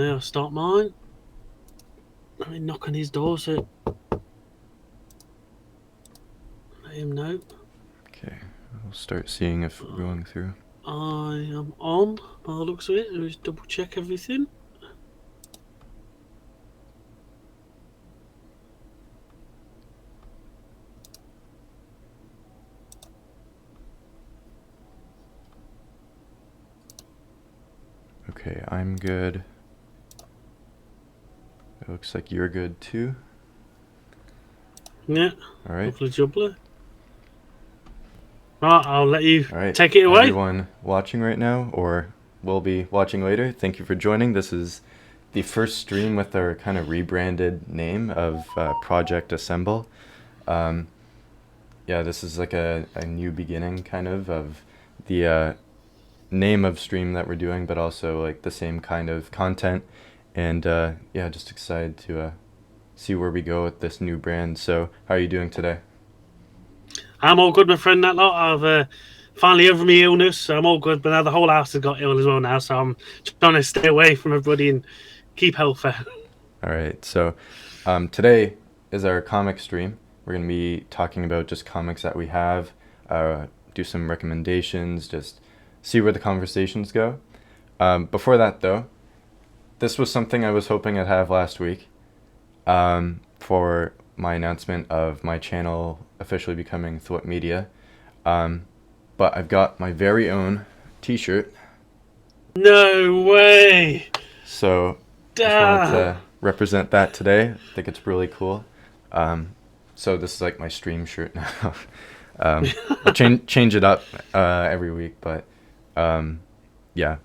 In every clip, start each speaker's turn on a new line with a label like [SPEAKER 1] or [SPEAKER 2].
[SPEAKER 1] Now I'll start mine. I mean, knock on his door, so let him know.
[SPEAKER 2] Okay, we'll start seeing if we're going through.
[SPEAKER 1] I am on by the looks of it. Let me just double check everything.
[SPEAKER 2] Okay, I'm good. It looks like you're good too.
[SPEAKER 1] Yeah,
[SPEAKER 2] All right.
[SPEAKER 1] lovely jubbly. Right, I'll let you
[SPEAKER 2] All right,
[SPEAKER 1] take it away.
[SPEAKER 2] everyone watching right now or will be watching later, thank you for joining. This is the first stream with our kind of rebranded name of Project Assemble. Yeah, this is like a new beginning kind of the name of stream that we're doing, but also like the same kind of content. And yeah, just excited to see where we go with this new brand. So, how are you doing today?
[SPEAKER 1] I'm all good, my friend. That lot. I've finally over my illness, so I'm all good. But now the whole house has got ill as well now, so I'm trying to stay away from everybody and keep healthy.
[SPEAKER 2] All right, so today is our comic stream. We're going to be talking about just comics that we have, do some recommendations, just see where the conversations go. Before that, though, this was something I was hoping I'd have last week for my announcement of my channel officially becoming Thwip Media. But I've got my very own t-shirt.
[SPEAKER 1] No way.
[SPEAKER 2] So just wanted
[SPEAKER 1] Damn.
[SPEAKER 2] to represent that today. I think it's really cool. So this is like my stream shirt now. I'll change it up every week, but yeah,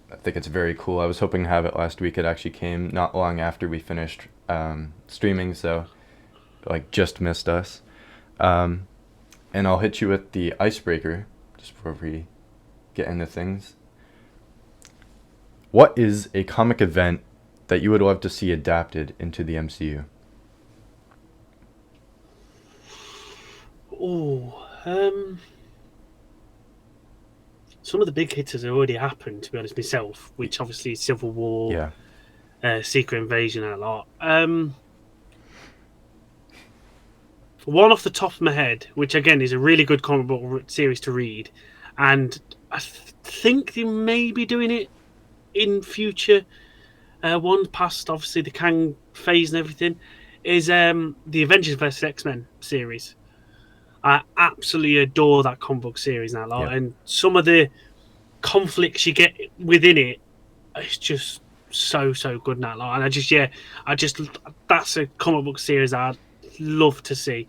[SPEAKER 2] I think it's very cool. I was hoping to have it last week. It actually came not long after we finished streaming, so like just missed us. And I'll hit you with the icebreaker just before we get into things. What is a comic event that you would love to see adapted into the MCU?
[SPEAKER 1] Oh, some of the big hitters have already happened. To be honest, myself, which obviously is Civil War,
[SPEAKER 2] Yeah.
[SPEAKER 1] Secret Invasion, and a lot. One off the top of my head, which again is a really good comic book series to read, and I think they may be doing it in future ones past obviously the Kang phase and everything, is the Avengers vs X-Men series. I absolutely adore that comic book series now,
[SPEAKER 2] Yeah.
[SPEAKER 1] and some of the conflicts you get within it, it's just so good now. And I just that's a comic book series I'd love to see.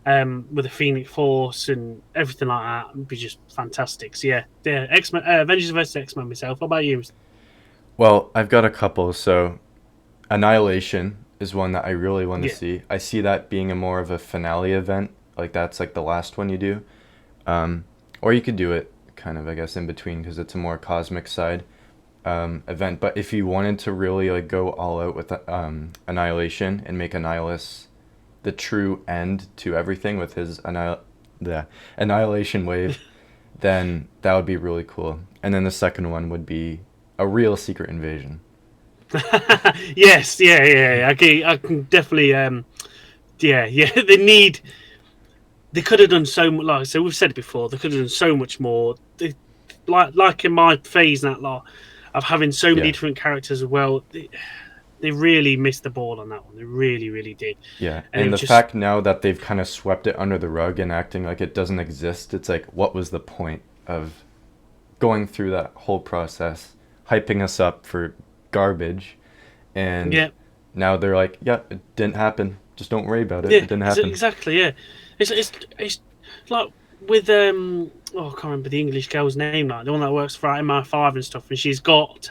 [SPEAKER 1] With the Phoenix Force and everything like that, would be just fantastic. So yeah, X Men, Avengers vs X Men. Myself, what about you?
[SPEAKER 2] Well, I've got a couple. So Annihilation is one that I really want to
[SPEAKER 1] Yeah,
[SPEAKER 2] see. I see that being a more of a finale event. Like that's like the last one you do. Or you could do it kind of, I guess, in between because it's a more cosmic side event. But if you wanted to really like go all out with Annihilation and make Annihilus the true end to everything with his the Annihilation wave, then that would be really cool. And then the second one would be a real Secret Invasion.
[SPEAKER 1] yes, yeah. I can definitely, yeah. They need. They could have done so much. Like so, we've said it before. They could have done so much more. Like in my phase and that lot of having so many
[SPEAKER 2] Yeah.
[SPEAKER 1] different characters as well. They really missed the ball on that one. They really did.
[SPEAKER 2] Yeah,
[SPEAKER 1] And it
[SPEAKER 2] and
[SPEAKER 1] was
[SPEAKER 2] the
[SPEAKER 1] just
[SPEAKER 2] fact now that they've kind of swept it under the rug and acting like it doesn't exist, it's like, what was the point of going through that whole process, hyping us up for garbage, and
[SPEAKER 1] yeah,
[SPEAKER 2] now they're like, yeah, it didn't happen. Just don't worry about it. It
[SPEAKER 1] yeah,
[SPEAKER 2] didn't happen.
[SPEAKER 1] exactly. Yeah, it's like with oh, I can't remember the English girl's name, like the one that works for MI5 and stuff, and she's got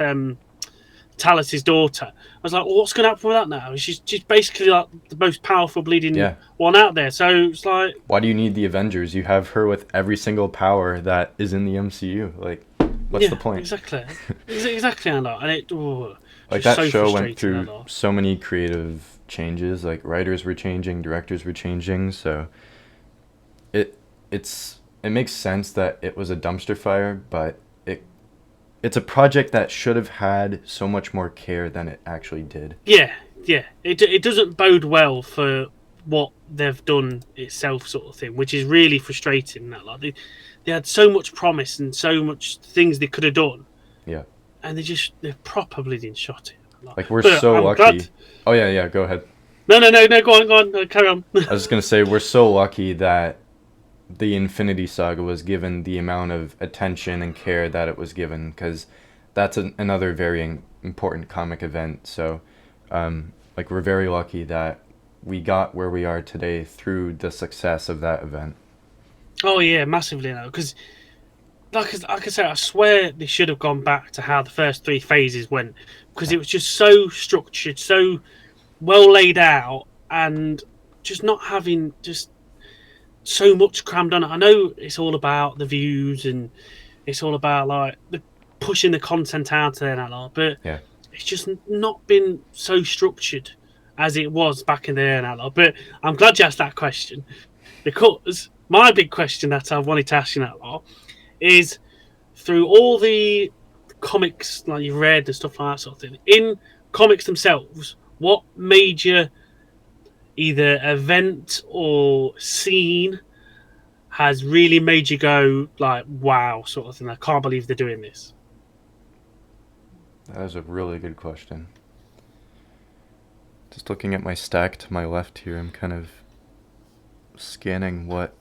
[SPEAKER 1] Talus's daughter. I was like, well, what's going to happen with that now? She's basically like the most powerful bleeding
[SPEAKER 2] Yeah.
[SPEAKER 1] one out there. So it's like,
[SPEAKER 2] Why do you need the Avengers? You have her with every single power that is in the MCU. Like, what's the
[SPEAKER 1] yeah,
[SPEAKER 2] point?
[SPEAKER 1] exactly, and it
[SPEAKER 2] Like
[SPEAKER 1] just
[SPEAKER 2] that
[SPEAKER 1] so
[SPEAKER 2] show went
[SPEAKER 1] frustrating.
[SPEAKER 2] through so many creative changes. Like writers were changing, directors were changing. So it it makes sense that it was a dumpster fire, but it's a project that should have had so much more care than it actually did.
[SPEAKER 1] Yeah, yeah. It doesn't bode well for what they've done itself, sort of thing, which is really frustrating. That like they had so much promise and so much things they could have done,
[SPEAKER 2] Yeah.
[SPEAKER 1] and they probably didn't shot it.
[SPEAKER 2] Like, we're
[SPEAKER 1] But
[SPEAKER 2] so
[SPEAKER 1] I'm glad.
[SPEAKER 2] lucky. Oh, yeah, yeah, go ahead.
[SPEAKER 1] No. Go on. No, carry on.
[SPEAKER 2] I was just going to say, we're so lucky that the Infinity Saga was given the amount of attention and care that it was given, because that's another very important comic event. So, like, we're very lucky that we got where we are today through the success of that event.
[SPEAKER 1] Oh yeah, massively now. Because like I said, I swear they should have gone back to how the first three phases went, because it was just so structured, so well laid out, and just not having just so much crammed on it. I know it's all about the views and it's all about like pushing the content out there and that lot, but
[SPEAKER 2] Yeah.
[SPEAKER 1] it's just not been so structured as it was back in the day and that lot. But I'm glad you asked that question, because my big question that I wanted to ask you that lot is, through all the comics like you've read and stuff like that sort of thing, in comics themselves, what major either event or scene has really made you go like, wow, sort of thing? I can't believe they're doing this.
[SPEAKER 2] That is a really good question. Just looking at my stack to my left here, I'm kind of scanning what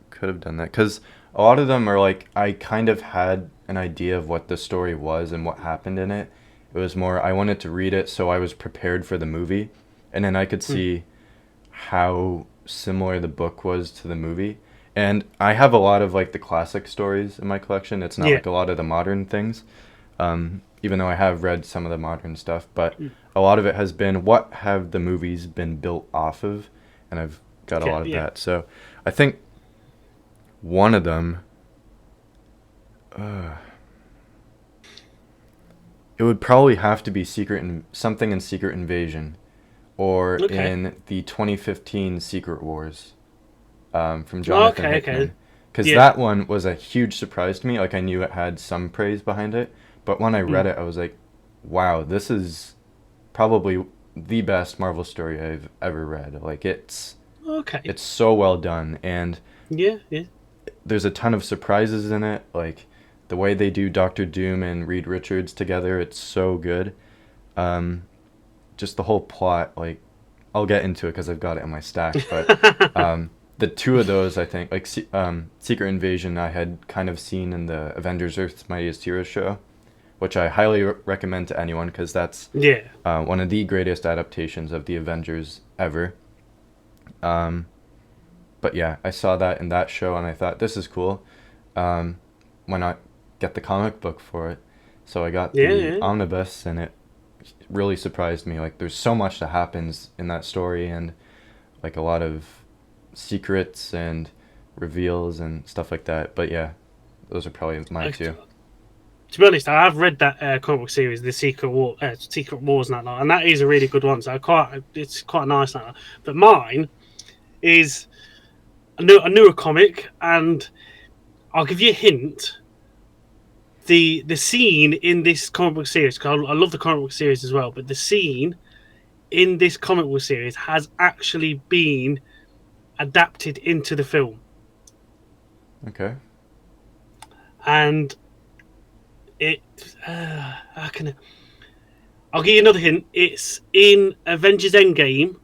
[SPEAKER 2] could have done that. Because a lot of them are like, I kind of had an idea of what the story was and what happened in it. It was more, I wanted to read it so I was prepared for the movie. And then I could see how similar the book was to the movie. And I have a lot of like the classic stories in my collection. It's not like a lot of the modern things. Even though I have read some of the modern stuff, but a lot of it has been, what have the movies been built off of? And I've got a lot of that. So I think one of them, it would probably have to be something in Secret Invasion, or in the 2015 Secret Wars, from Jonathan Hickman. Because that one was a huge surprise to me. Like, I knew it had some praise behind it, but when I read it, I was like, wow, this is probably the best Marvel story I've ever read. Like, it's so well done, and there's a ton of surprises in it. Like, the way they do Doctor Doom and Reed Richards together, it's so good. Just the whole plot, like, I'll get into it because I've got it in my stack, but the two of those, I think, like Secret Invasion, I had kind of seen in the Avengers Earth's Mightiest Heroes show, which I highly recommend to anyone, because that's one of the greatest adaptations of the Avengers ever. But yeah, I saw that in that show and I thought, this is cool. Why not get the comic book for it? So I got the omnibus, and it really surprised me. Like, there's so much that happens in that story, and like a lot of secrets and reveals and stuff like that. But yeah, those are probably mine too.
[SPEAKER 1] To be honest, I have read that comic book series, the Secret Wars, and that is a really good one. So it's quite nice now. But mine is a newer comic, and I'll give you a hint. The scene in this comic book series, because I love the comic book series as well, but the scene in this comic book series has actually been adapted into the film.
[SPEAKER 2] Okay.
[SPEAKER 1] And I'll give you another hint. It's in Avengers Endgame,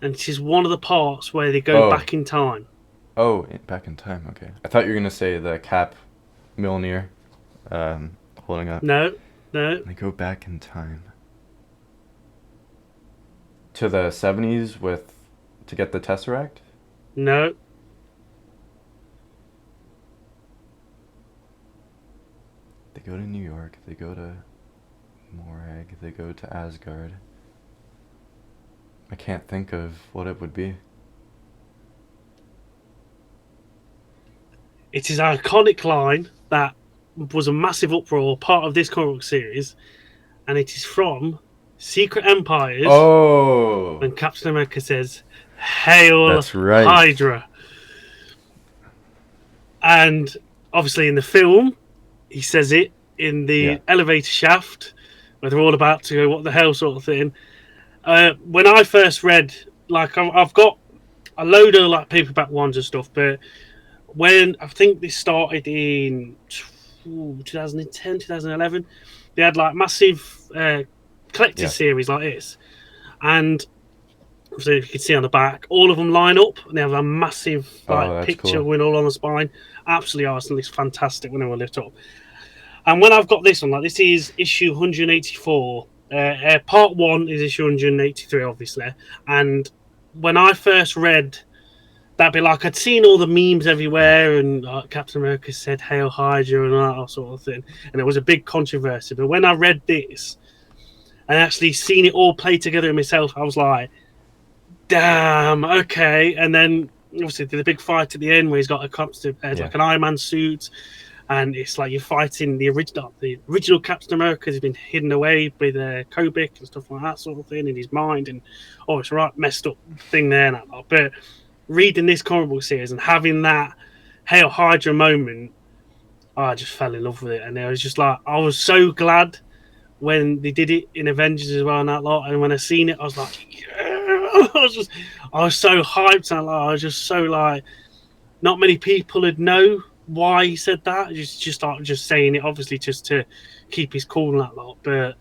[SPEAKER 1] and this is one of the parts where they go back in time.
[SPEAKER 2] Oh, back in time. Okay. I thought you were gonna say the Cap Mjolnir, holding up.
[SPEAKER 1] No.
[SPEAKER 2] They go back in time to the 70s to get the Tesseract.
[SPEAKER 1] No.
[SPEAKER 2] They go to New York. They go to Morag. They go to Asgard. I can't think of what it would be.
[SPEAKER 1] It is an iconic line that was a massive uproar, part of this comic book series, and it is from Secret Empires.
[SPEAKER 2] Oh!
[SPEAKER 1] When Captain America says, "Hail
[SPEAKER 2] That's right.
[SPEAKER 1] Hydra." And obviously in the film, he says it in the
[SPEAKER 2] Yeah.
[SPEAKER 1] elevator shaft, where they're all about to go, what the hell, sort of thing. When I first read, like, I've got a load of like paperback ones and stuff, but when I think this started in 2010, 2011, they had like massive collected
[SPEAKER 2] Yeah.
[SPEAKER 1] series like this, and so you can see on the back, all of them line up and they have a massive
[SPEAKER 2] Oh,
[SPEAKER 1] like
[SPEAKER 2] that's
[SPEAKER 1] picture
[SPEAKER 2] cool.
[SPEAKER 1] with all on the spine. Absolutely awesome. It's fantastic when they were lit up. And when I've got this one, like this is issue 184. Part one is issue 183, obviously. And when I first read that bit, like I'd seen all the memes everywhere, and Captain America said "Hail Hydra" and all that sort of thing, and it was a big controversy. But when I read this and actually seen it all play together myself, I was like, damn, okay. And then obviously the big fight at the end where he's got a constant
[SPEAKER 2] Yeah.
[SPEAKER 1] like an Iron Man suit, and it's like you're fighting the original Captain America has been hidden away with Kobik and stuff like that sort of thing in his mind, and it's a right messed up thing there and that lot. But reading this comic book series and having that Hail Hydra moment, I just fell in love with it, and I was just like, I was so glad when they did it in Avengers as well and that lot. And when I seen it, I was like, yeah! I was so hyped, and I was just so like, not many people would know why he said that. Just saying it, obviously, just to keep his cool and that lot. But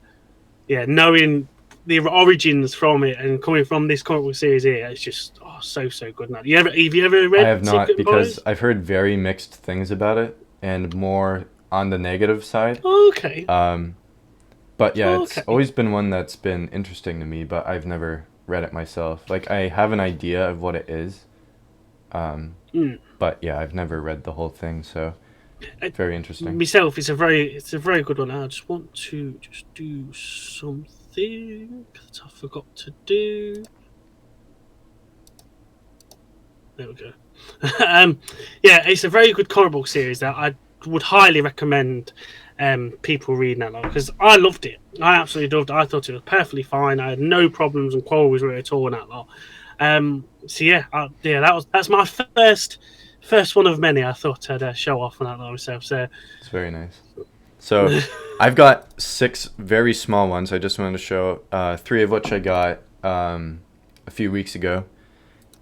[SPEAKER 1] yeah, knowing the origins from it and coming from this comic book series here, it's just so good. Now, have you ever
[SPEAKER 2] I
[SPEAKER 1] read
[SPEAKER 2] have not,
[SPEAKER 1] Secret
[SPEAKER 2] because
[SPEAKER 1] Employers?
[SPEAKER 2] I've heard very mixed things about it and more on the negative side.
[SPEAKER 1] Okay,
[SPEAKER 2] But yeah, it's
[SPEAKER 1] okay.
[SPEAKER 2] always been one that's been interesting to me, but I've never read it myself. Like, I have an idea of what it is,
[SPEAKER 1] Mm.
[SPEAKER 2] but yeah, I've never read the whole thing, so very interesting.
[SPEAKER 1] Myself, it's a very good one. I just want to just do something that I forgot to do. There we go. Yeah, it's a very good comic book series that I would highly recommend people reading that because I loved it. I absolutely loved it. I thought it was perfectly fine. I had no problems and quarrels with it at all in that lot. So yeah, that's my first one of many. I thought I'd show off on that lot myself. So
[SPEAKER 2] It's very nice. So I've got 6 very small ones. I just wanted to show 3 of which I got a few weeks ago,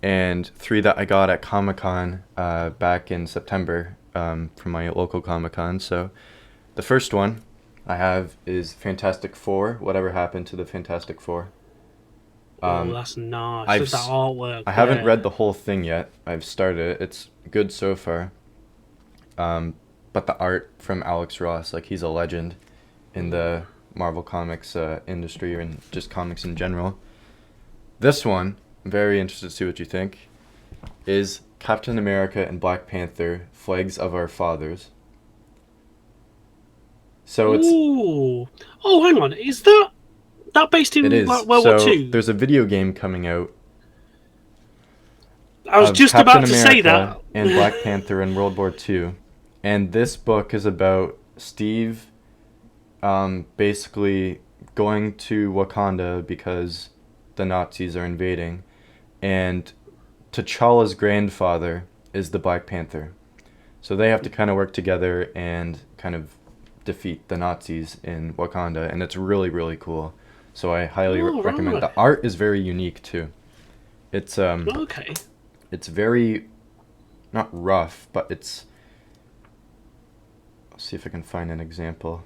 [SPEAKER 2] and 3 that I got at Comic-Con back in September from my local Comic-Con. So the first one I have is Fantastic Four. Whatever happened to the Fantastic Four?
[SPEAKER 1] that's nice.
[SPEAKER 2] I've
[SPEAKER 1] Just that artwork.
[SPEAKER 2] I haven't
[SPEAKER 1] Yeah.
[SPEAKER 2] read the whole thing yet. I've started it. It's good so far. But the art from Alex Ross, like, he's a legend in the Marvel Comics industry, or in just comics in general. This one, I'm very interested to see what you think, is Captain America and Black Panther, Flags of Our Fathers. So
[SPEAKER 1] Ooh. Oh, hang on. Is that based
[SPEAKER 2] it
[SPEAKER 1] in
[SPEAKER 2] is.
[SPEAKER 1] like World War
[SPEAKER 2] So
[SPEAKER 1] Two?
[SPEAKER 2] there's a video game coming out
[SPEAKER 1] I was
[SPEAKER 2] of
[SPEAKER 1] just
[SPEAKER 2] Captain
[SPEAKER 1] about to say
[SPEAKER 2] America
[SPEAKER 1] that.
[SPEAKER 2] and Black Panther in World War II. And this book is about Steve basically going to Wakanda because the Nazis are invading. And T'Challa's grandfather is the Black Panther. So they have to kind of work together and kind of defeat the Nazis in Wakanda. And it's really, really cool. So I highly
[SPEAKER 1] Oh,
[SPEAKER 2] recommend.
[SPEAKER 1] right.
[SPEAKER 2] The art is very unique too.
[SPEAKER 1] Okay.
[SPEAKER 2] It's very, not rough, but it's, I'll see if I can find an example.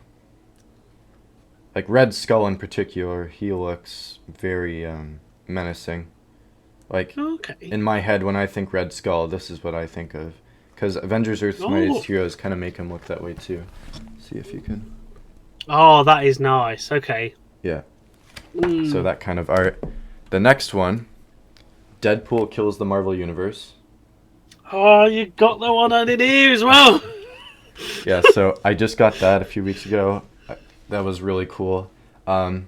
[SPEAKER 2] Like Red Skull in particular, he looks very menacing. Like,
[SPEAKER 1] Okay.
[SPEAKER 2] in my head, when I think Red Skull, this is what I think of. Because Avengers Earth's
[SPEAKER 1] Oh.
[SPEAKER 2] Mightiest Heroes kind of make him look that way too. See if you can.
[SPEAKER 1] Oh, that is nice. Okay.
[SPEAKER 2] Yeah.
[SPEAKER 1] Mm.
[SPEAKER 2] So that kind of art. The next one, Deadpool Kills the Marvel Universe.
[SPEAKER 1] Oh, you got the one I did here as well.
[SPEAKER 2] Yeah, so I just got that a few weeks ago. That was really cool. Aunt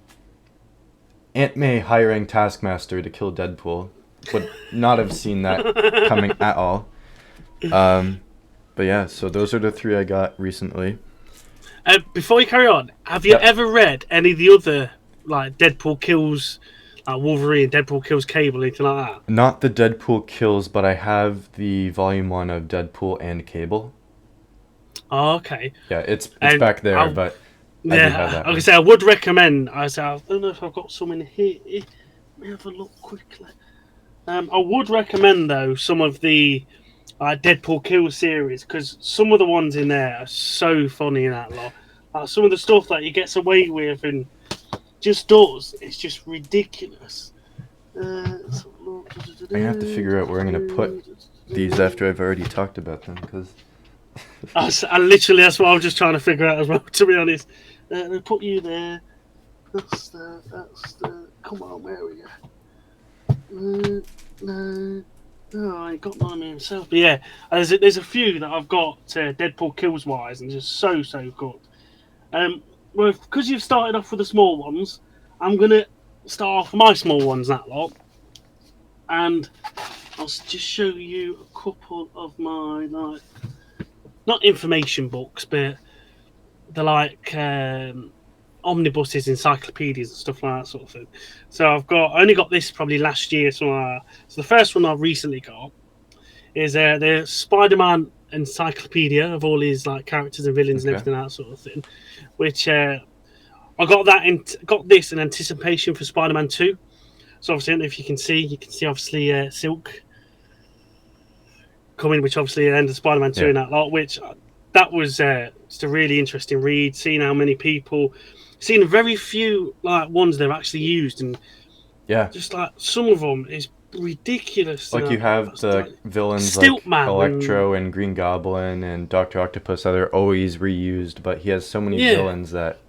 [SPEAKER 2] May hiring Taskmaster to kill Deadpool. Would not have seen that coming at all. But yeah, so those are the 3 I got recently.
[SPEAKER 1] Before you carry on, have you
[SPEAKER 2] Yep.
[SPEAKER 1] ever read any of the other like Deadpool kills Wolverine, Deadpool kills Cable, anything like that?
[SPEAKER 2] Not the Deadpool Kills, but I have the volume 1 of Deadpool and Cable.
[SPEAKER 1] Oh, okay.
[SPEAKER 2] Yeah, it's
[SPEAKER 1] And
[SPEAKER 2] back there,
[SPEAKER 1] I,
[SPEAKER 2] but I do have
[SPEAKER 1] yeah,
[SPEAKER 2] that
[SPEAKER 1] like I
[SPEAKER 2] one.
[SPEAKER 1] say, I would recommend. I don't know if I've got some in here. Let me have a look quickly. I would recommend though some of the Deadpool Kill series because some of the ones in there are so funny in that lot. Some of the stuff that he gets away with and just does, it's just ridiculous.
[SPEAKER 2] I'm gonna have to figure out where I'm gonna put these after I've already talked about them, because
[SPEAKER 1] I literally, that's what I was just trying to figure out as well, to be honest. They put you there. That's the. Come on, where we go? No. No, I ain't got none of me himself. But yeah, there's a few that I've got Deadpool kills wise and just so good. Well, because you've started off with the small ones, I'm gonna start off with my small ones that lot, and I'll just show you a couple of my like not information books, but the omnibuses, encyclopedias, and stuff like that sort of thing. So I only got this probably last year. So the first one I've recently got is the Spider-Man encyclopedia of all his like characters and villains and
[SPEAKER 2] okay.
[SPEAKER 1] everything that sort of thing. Which I got this in anticipation for Spider-Man 2. So obviously, I don't know if you can see obviously Silk coming, which obviously ended Spider-Man 2
[SPEAKER 2] Yeah,
[SPEAKER 1] in that lot, which that was just a really interesting read, seeing how many people, seeing very few like ones they've actually used, and
[SPEAKER 2] yeah.
[SPEAKER 1] just like some of them is ridiculous.
[SPEAKER 2] Like you have the
[SPEAKER 1] Like
[SPEAKER 2] villains like
[SPEAKER 1] Stiltman and
[SPEAKER 2] Electro and Green Goblin and Doctor Octopus that are always reused, but he has so many
[SPEAKER 1] yeah,
[SPEAKER 2] villains that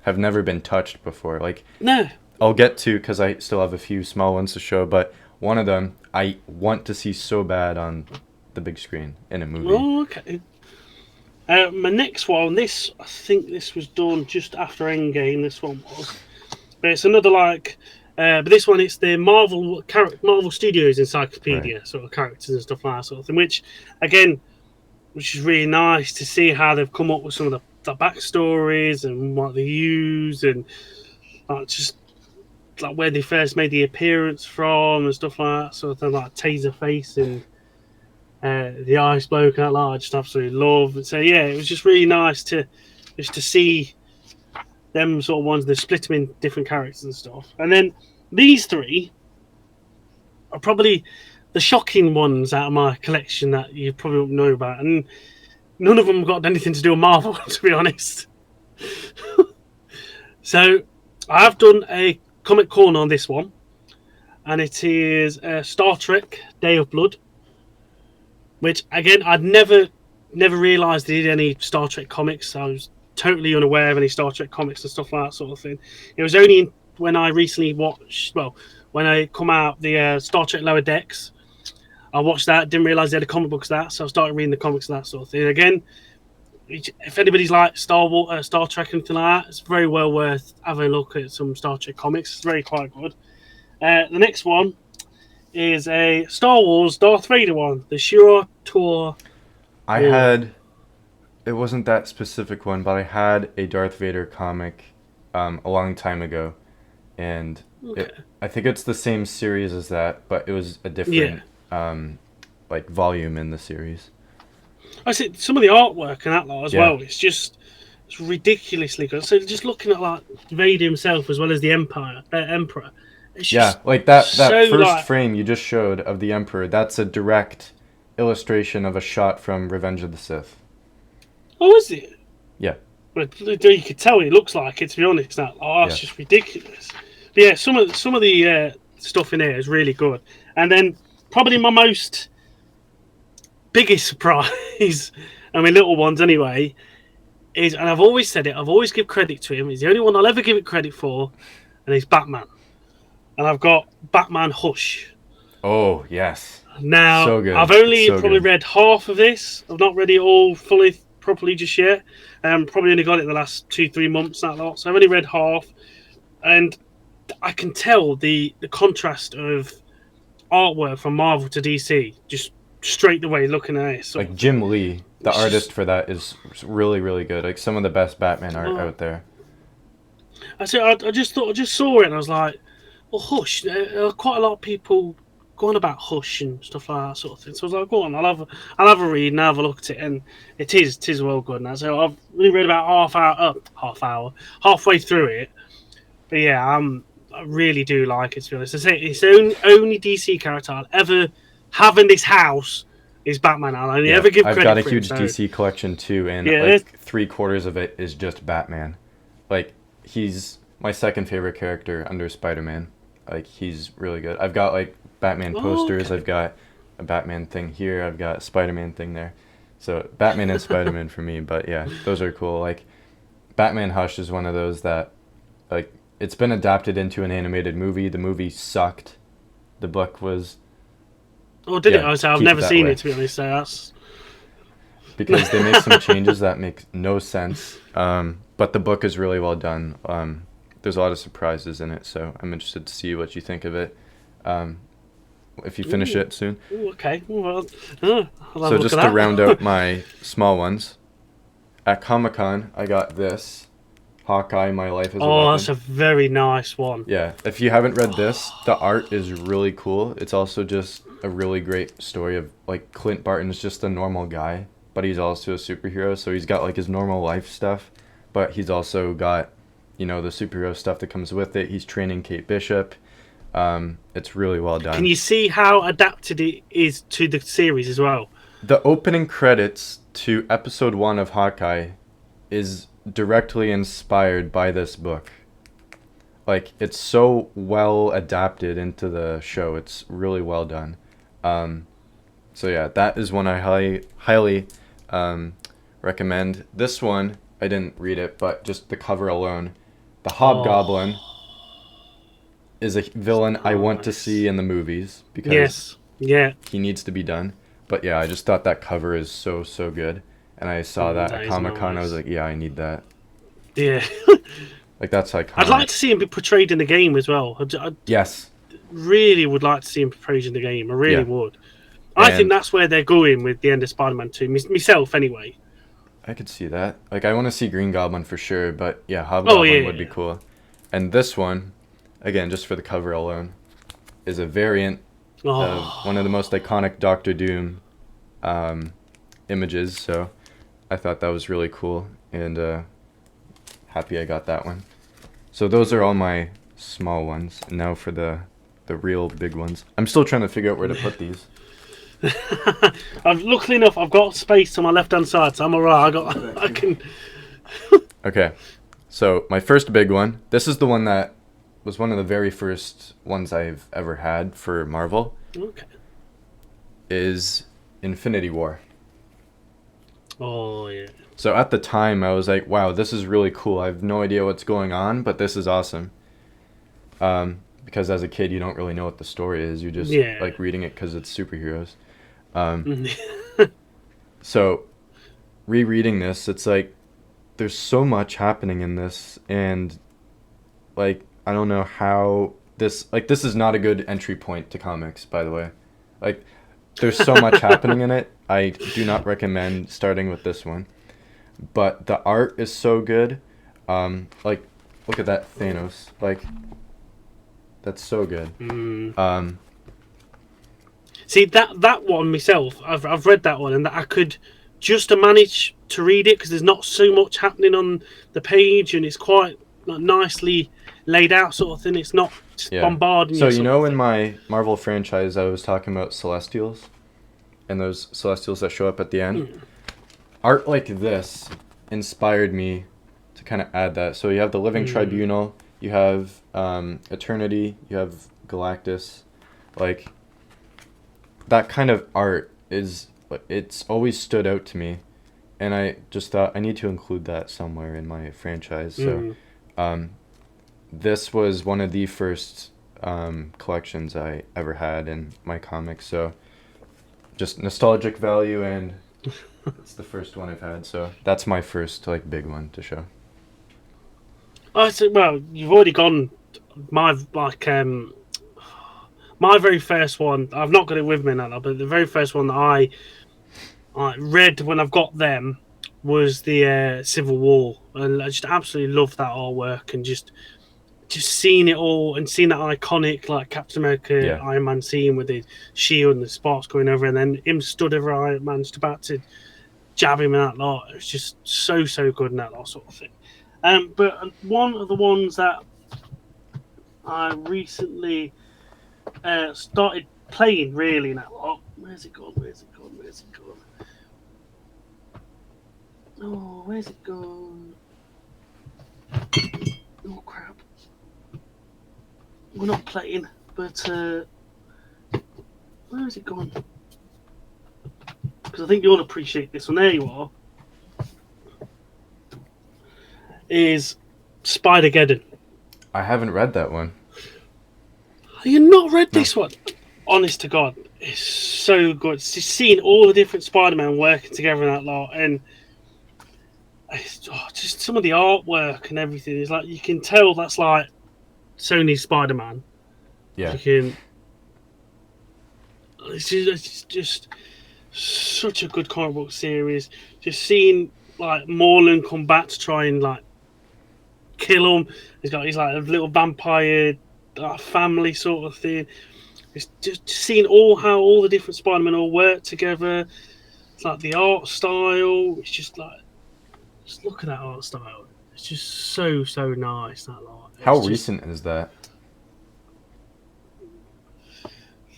[SPEAKER 2] have never been touched before. Like
[SPEAKER 1] no,
[SPEAKER 2] I'll get to, because I still have a few small ones to show, but one of them I want to see so bad on the big screen in a movie.
[SPEAKER 1] oh, okay. My next one, this I think this was done just after Endgame. This one was, but it's another like, but this one it's the Marvel Studios
[SPEAKER 2] Right.
[SPEAKER 1] encyclopedia sort of characters and stuff like that sort of thing. Which again, which is really nice to see how they've come up with some of the backstories and what they use and just like where they first made the appearance from and stuff like that. Sort of thing, like Taserface and the Ice Bloke and that lot. I just absolutely love. So yeah, it was just really nice to see them sort of ones. They split them in different characters and stuff. And then these three are probably the shocking ones out of my collection that you probably won't know about, and none of them got anything to do with Marvel, to be honest. So I have done a comic corner on this one, and it is Star Trek: Day of Blood, which again I'd never realised they did any Star Trek comics. I was totally unaware of any Star Trek comics and stuff like that sort of thing. It was only when I recently watched, well, when I come out the Star Trek Lower Decks, I watched that. Didn't realise they had a comic books of that, so I started reading the comics of that sort of thing. Again, if anybody's like Star Trek and anything like that, it's very well worth having a look at some Star Trek comics. It's very quite good. The next one is a Star Wars Darth Vader one, the Shura Tour
[SPEAKER 2] I
[SPEAKER 1] War.
[SPEAKER 2] had, it wasn't that specific one, but I had a Darth Vader comic a long time ago, and
[SPEAKER 1] Okay.
[SPEAKER 2] I think it's the same series as that, but it was a
[SPEAKER 1] Yeah.
[SPEAKER 2] different like volume in the series.
[SPEAKER 1] I said some of the artwork and that lot as
[SPEAKER 2] Yeah.
[SPEAKER 1] well. It's ridiculously good. So just looking at like Vader himself as well as the Emperor, it's
[SPEAKER 2] Yeah,
[SPEAKER 1] just
[SPEAKER 2] like that
[SPEAKER 1] so
[SPEAKER 2] first
[SPEAKER 1] like.
[SPEAKER 2] frame you just showed of the Emperor, that's a direct illustration of a shot from Revenge of the Sith.
[SPEAKER 1] Oh, is it?
[SPEAKER 2] Yeah.
[SPEAKER 1] But you could tell it looks like it. To be honest, that
[SPEAKER 2] Yeah.
[SPEAKER 1] it's just ridiculous. But yeah, some of the stuff in here is really good. And then probably my most biggest surprise, I mean little ones anyway, is, and I've always said it, I've always give credit to him. He's the only one I'll ever give it credit for, and he's Batman. And I've got Batman Hush.
[SPEAKER 2] Oh, yes.
[SPEAKER 1] Now
[SPEAKER 2] So good.
[SPEAKER 1] I've
[SPEAKER 2] It's
[SPEAKER 1] only
[SPEAKER 2] so
[SPEAKER 1] probably
[SPEAKER 2] good.
[SPEAKER 1] read half of this. I've not read it all fully properly just yet. Probably only got it in the last 2-3 months that lot. So I've only read half, and I can tell the contrast of artwork from Marvel to DC just straight away looking at it. Sort
[SPEAKER 2] Like
[SPEAKER 1] of thing.
[SPEAKER 2] Jim Lee, the
[SPEAKER 1] It's
[SPEAKER 2] artist
[SPEAKER 1] just
[SPEAKER 2] for that, is really, really good. Like some of the best Batman art
[SPEAKER 1] uh,
[SPEAKER 2] out there.
[SPEAKER 1] I just thought I just saw it and I was like, well, Hush. Quite a lot of people go on about Hush and stuff like that sort of thing. So I was like, go on, I'll have a read and have a look at it, and it is well good. Now, so I've only read about halfway through it. But yeah, I really do like it. To be honest, I say it's the only DC character I'll ever have in this house is Batman. I'll only
[SPEAKER 2] Yeah,
[SPEAKER 1] ever give
[SPEAKER 2] I've
[SPEAKER 1] credit
[SPEAKER 2] got a
[SPEAKER 1] for
[SPEAKER 2] huge
[SPEAKER 1] him, so.
[SPEAKER 2] DC collection too, and
[SPEAKER 1] Yeah,
[SPEAKER 2] like 3/4 of it is just Batman. Like he's my second favorite character under Spider-Man. Like he's really good. I've got like Batman posters.
[SPEAKER 1] okay.
[SPEAKER 2] I've got a Batman thing here. I've got a Spider-Man thing there. So Batman and Spider-Man for me. But yeah, those are cool. Like Batman Hush is one of those that like it's been adapted into an animated movie. The movie sucked. The book was
[SPEAKER 1] Oh, did it?
[SPEAKER 2] yeah,
[SPEAKER 1] I say I've
[SPEAKER 2] keep it
[SPEAKER 1] never
[SPEAKER 2] that
[SPEAKER 1] seen
[SPEAKER 2] way.
[SPEAKER 1] it, to be honest. So that's
[SPEAKER 2] Because they make some changes that make no sense. But the book is really well done. There's a lot of surprises in it, so I'm interested to see what you think of it. Um, if you finish
[SPEAKER 1] ooh,
[SPEAKER 2] it soon.
[SPEAKER 1] ooh, okay. Well, I'll have
[SPEAKER 2] So
[SPEAKER 1] a look
[SPEAKER 2] just
[SPEAKER 1] at
[SPEAKER 2] to
[SPEAKER 1] that.
[SPEAKER 2] round out my small ones, at Comic Con I got this Hawkeye: My Life as a
[SPEAKER 1] Oh, that's
[SPEAKER 2] Weapon.
[SPEAKER 1] a very nice one.
[SPEAKER 2] Yeah, if you haven't read this, the art is really cool. It's also just a really great story of like Clint Barton's just a normal guy, but he's also a superhero. So he's got like his normal life stuff, but he's also got, the superhero stuff that comes with it. He's training Kate Bishop. It's really well
[SPEAKER 1] Can
[SPEAKER 2] done.
[SPEAKER 1] you see how adapted it is to the series as well?
[SPEAKER 2] The opening credits to episode 1 of Hawkeye is directly inspired by this book. Like it's so well adapted into the show. It's really well done. Um, so yeah, that is one I highly recommend. This one I didn't read it, but just the cover alone, the
[SPEAKER 1] Oh,
[SPEAKER 2] Hobgoblin is a villain I want to
[SPEAKER 1] nice.
[SPEAKER 2] see in the movies because
[SPEAKER 1] Yes. Yeah.
[SPEAKER 2] he needs to be done. But yeah, I just thought that cover is so good, and I saw that at
[SPEAKER 1] That is
[SPEAKER 2] Comic Con. I was
[SPEAKER 1] nice.
[SPEAKER 2] like, yeah, I need that.
[SPEAKER 1] Yeah.
[SPEAKER 2] Like that's
[SPEAKER 1] I'd like
[SPEAKER 2] iconic.
[SPEAKER 1] to see him be portrayed in the game as well. I
[SPEAKER 2] Yes.
[SPEAKER 1] really would like to see him portrayed in the game. I really
[SPEAKER 2] Yeah.
[SPEAKER 1] would. I think
[SPEAKER 2] And
[SPEAKER 1] that's where they're going with the end of Spider-Man 2. Myself, anyway.
[SPEAKER 2] I could see that. Like, I want to see Green Goblin for sure, but yeah,
[SPEAKER 1] Oh,
[SPEAKER 2] Hobgoblin would be
[SPEAKER 1] yeah.
[SPEAKER 2] cool. And this one, again, just for the cover alone, is a variant of one of the
[SPEAKER 1] Oh,
[SPEAKER 2] most iconic Doctor Doom um, images. So I thought that was really cool, and happy I got that one. So those are all my small ones. And now for the real big ones. I'm still trying to figure out where to put these.
[SPEAKER 1] Luckily enough, I've got space to my left-hand side, so I'm alright. I can.
[SPEAKER 2] Okay, so my first big one. This is the one that was one of the very first ones I've ever had for Marvel.
[SPEAKER 1] Okay.
[SPEAKER 2] Is Infinity War.
[SPEAKER 1] Oh yeah.
[SPEAKER 2] So at the time, I was like, "Wow, this is really cool. I have no idea what's going on, but this is awesome." Because as a kid, you don't really know what the story is. You just
[SPEAKER 1] Yeah.
[SPEAKER 2] like reading it because it's superheroes. Um,
[SPEAKER 1] Mm.
[SPEAKER 2] so rereading this, it's like there's so much happening in this, and like I don't know how this is not a good entry point to comics, by the way. Like there's so much happening in it. I do not recommend starting with this one. But the art is so good. Like look at that Thanos. Like that's so good.
[SPEAKER 1] Mm.
[SPEAKER 2] Um,
[SPEAKER 1] See that one myself. I've read that one, and that I could just to manage to read it because there's not so much happening on the page, and it's quite like, nicely laid out, sort of thing. It's not just
[SPEAKER 2] yeah.
[SPEAKER 1] bombarding
[SPEAKER 2] So
[SPEAKER 1] you, sort of
[SPEAKER 2] in
[SPEAKER 1] thing.
[SPEAKER 2] my Marvel franchise, I was talking about Celestials, and those Celestials that show up at the end.
[SPEAKER 1] Mm.
[SPEAKER 2] Art like this inspired me to kind of add that. So you have the Living
[SPEAKER 1] Mm.
[SPEAKER 2] Tribunal, you have Eternity, you have Galactus, like that kind of art is it's always stood out to me, and I just thought I need to include that somewhere in my franchise. So
[SPEAKER 1] Mm.
[SPEAKER 2] um, this was one of the first collections I ever had in my comics. So just nostalgic value, and it's the first one I've had. So that's my first like big one to show.
[SPEAKER 1] I said, well, you've already gone. My like my very first one. I've not got it with me now, but the very first one that I read when I've got them was the Civil War, and I just absolutely love that artwork and just just seeing it all and seeing that iconic like Captain America,
[SPEAKER 2] Yeah.
[SPEAKER 1] Iron Man scene with the shield and the sparks going over, and then him stood over Iron Man, just about to jab him in that lot. It's just so good in that lot sort of thing. But one of the ones that I recently started playing really in that lot. Where's it gone? Oh, where's it gone? Oh crap! We're not playing, but where has it gone? Because I think you'll appreciate this one. There you are. Is Spider-Geddon.
[SPEAKER 2] I haven't read that one.
[SPEAKER 1] Have you not read this one? Honest to God, it's so good. Just seeing all the different Spider-Man working together in that lot, and just some of the artwork and everything is like you can tell that's like Sony's Spider-Man.
[SPEAKER 2] Yeah.
[SPEAKER 1] You can. It's just such a good comic book series. Just seeing like Morlan come back to try and like kill him. He's like a little vampire family sort of thing. It's just seeing how all the different Spider-Men all work together. It's like the art style. It's just like look at that art style. It's just so nice. That lot.
[SPEAKER 2] How recent is that?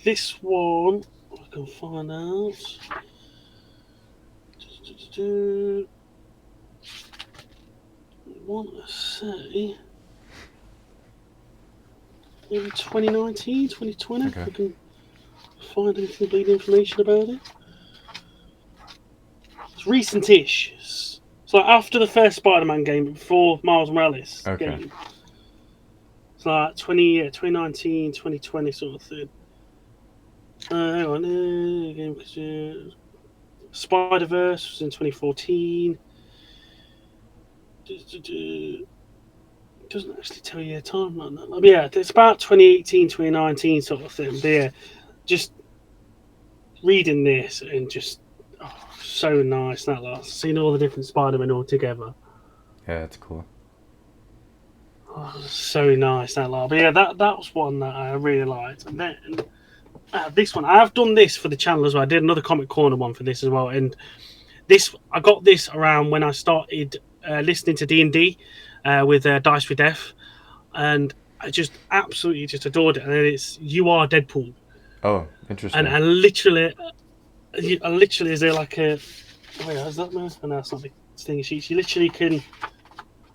[SPEAKER 1] This one I can find out. I want to say maybe 2019, 2020.
[SPEAKER 2] Okay.
[SPEAKER 1] I can find any complete information about it. It's recent-ish. It's like after the first Spider-Man game, before Miles Morales game. It's like 2019, 2020 sort of thing. Hang on. Spider-Verse was in 2014. Doesn't actually tell you a timeline. But yeah, it's about 2018, 2019 sort of thing. But yeah, just reading this and just so nice that last. Seeing all the different Spider-Men all together.
[SPEAKER 2] Yeah, it's cool.
[SPEAKER 1] Oh, so nice that lot. But yeah, that was one that I really liked. And then this one, I've done this for the channel as well. I did another Comic Corner one for this as well. And I got this around when I started listening to D&D with Dice with Death, and I just absolutely just adored it. And then it's You Are Deadpool.
[SPEAKER 2] Oh, interesting.
[SPEAKER 1] And literally, is there like a? Wait, is that no? No, that's not the thing. She literally can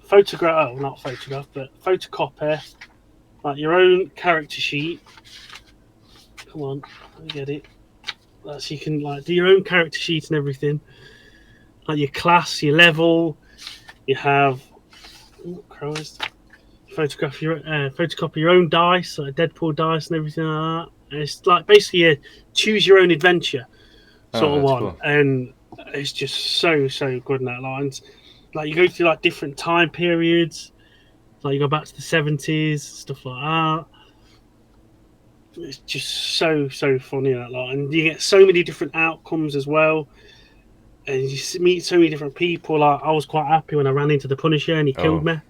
[SPEAKER 1] photograph. Oh, not photograph, but photocopy like your own character sheet. Come on, let me get it. So you can like do your own character sheet and everything, like your class, your level. You have photocopy your own dice, like Deadpool dice and everything like that. And it's like basically a choose your own adventure sort of one,
[SPEAKER 2] cool.
[SPEAKER 1] And it's just so good in that line. Like you go through like different time periods, like you go back to the 70s, stuff like that. It's just so funny that lot, and you get so many different outcomes as well. And you meet so many different people. Like I was quite happy when I ran into the Punisher and he killed me.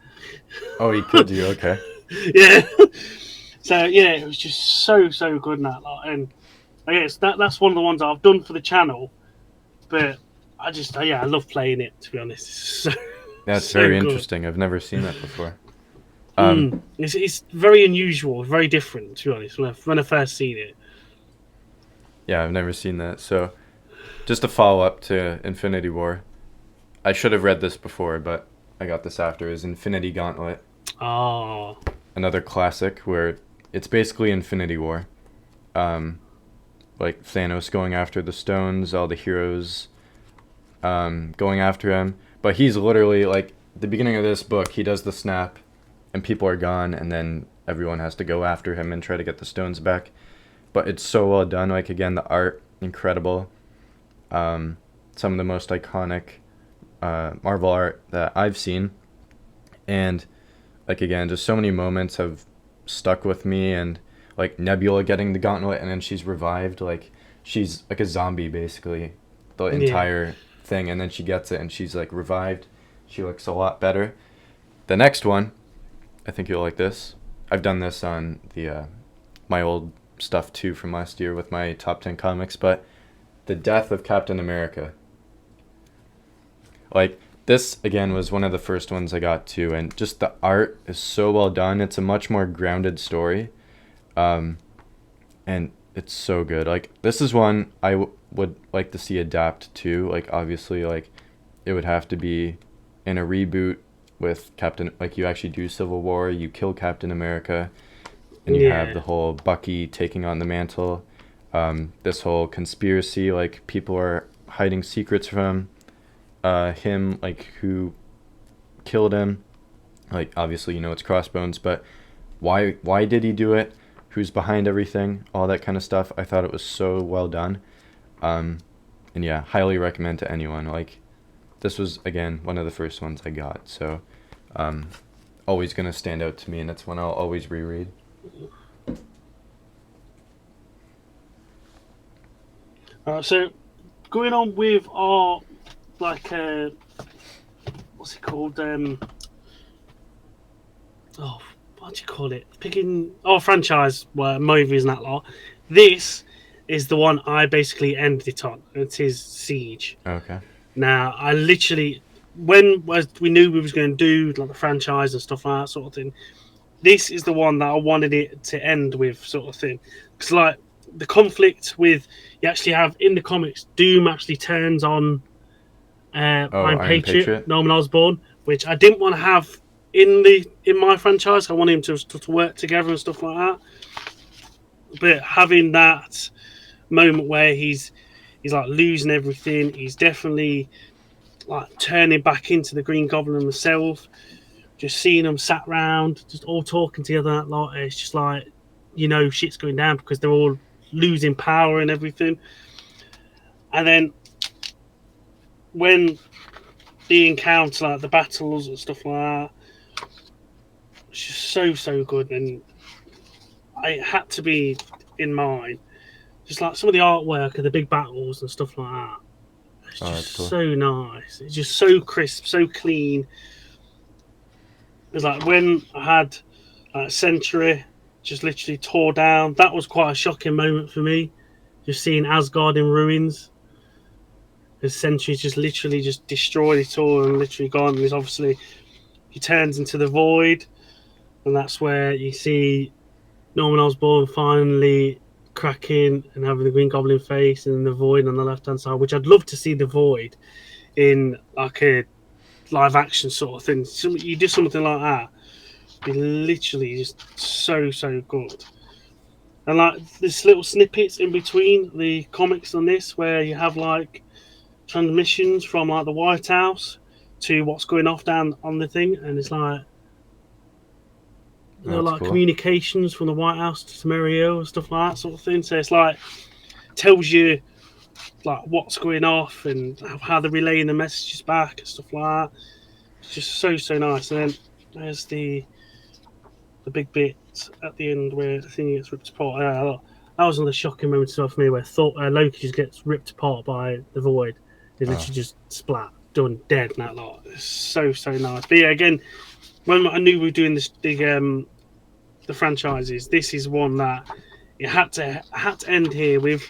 [SPEAKER 2] Oh, he killed you. Okay.
[SPEAKER 1] Yeah. So yeah, it was just so good in that lot, and I guess that's one of the ones I've done for the channel. But I love playing it, to be honest. So,
[SPEAKER 2] that's very interesting. I've never seen that before.
[SPEAKER 1] It's very unusual, very different, to be honest. When I first seen it.
[SPEAKER 2] Yeah, I've never seen that. So, just a follow up to Infinity War. I should have read this before, but I got this after. Is Infinity Gauntlet.
[SPEAKER 1] Oh.
[SPEAKER 2] Another classic where it's basically Infinity War. Like Thanos going after the stones, all the heroes going after him. But he's literally like the beginning of this book, he does the snap and people are gone, and then everyone has to go after him and try to get the stones back. But it's so well done. Like again, the art incredible. Some of the most iconic Marvel art that I've seen, and like again, just so many moments have stuck with me. And like Nebula getting the gauntlet and then she's revived, like she's like a zombie basically the entire thing, and then she gets it and she's like revived. She looks a lot better. The next one, I think you'll like this. I've done this on the my old stuff too from last year with my top 10 comics, but the death of Captain America. Like, this again was one of the first ones I got to, and just the art is so well done. It's a much more grounded story, and it's so good. Like, this is one I would like to see adapt to. Like, obviously, like, it would have to be in a reboot with Captain, like, you actually do Civil War, you kill Captain America, and you have the whole Bucky taking on the mantle. This whole conspiracy, like, people are hiding secrets from him, like, who killed him. Like, obviously, you know, it's Crossbones, but why did he do it? Who's behind everything? All that kind of stuff. I thought it was so well done. And yeah, highly recommend to anyone. Like, this was, again, one of the first ones I got, so always gonna stand out to me, and it's one I'll always reread.
[SPEAKER 1] So going on with our, like, what's it called? What do you call it? Picking our franchise movies and that lot. This is the one I basically ended it on. It is Siege.
[SPEAKER 2] Okay.
[SPEAKER 1] Now, I literally, when we knew we was going to do like the franchise and stuff like that sort of thing, this is the one that I wanted it to end with, sort of thing. Because like the conflict with, you actually have in the comics, Doom actually turns on Iron Patriot, Norman Osborn, which I didn't want to have in my franchise. I want him to work together and stuff like that. But having that moment where he's like losing everything, he's definitely like turning back into the Green Goblin himself. Just seeing them sat round, just all talking together, that lot. It's just like, you know, shit's going down because they're all losing power and everything. And then when the encounter, like the battles and stuff like that, it's just so good, and it had to be in mine. Just like some of the artwork of the big battles and stuff like that. It's just
[SPEAKER 2] cool.
[SPEAKER 1] so nice. It's just so crisp, so clean. It's like when I had Sentry just literally tore down. That was quite a shocking moment for me. Just seeing Asgard in ruins. His Sentry's just literally just destroyed it all and literally gone. And obviously he turns into the void, and that's where you see Norman Osborn finally cracking and having the Green Goblin face and the void on the left hand side, which I'd love to see the void in like a live action sort of thing. You do something like that, be literally just so good. And like there's little snippets in between the comics on this where you have like transmissions from like the White House to what's going off down on the thing, and it's like like cool. Communications from the White House to Mario and stuff like that sort of thing. So it's like tells you like what's going off and how they're relaying the messages back and stuff like that. It's just so nice. And then there's the big bit at the end where the thing gets ripped apart. That was one of the shocking moments for me where Loki just gets ripped apart by the void. It literally just splat, done, dead, and that lot. It's so nice. But yeah, again, when I knew we were doing this big the franchises, this is one that it had to end here with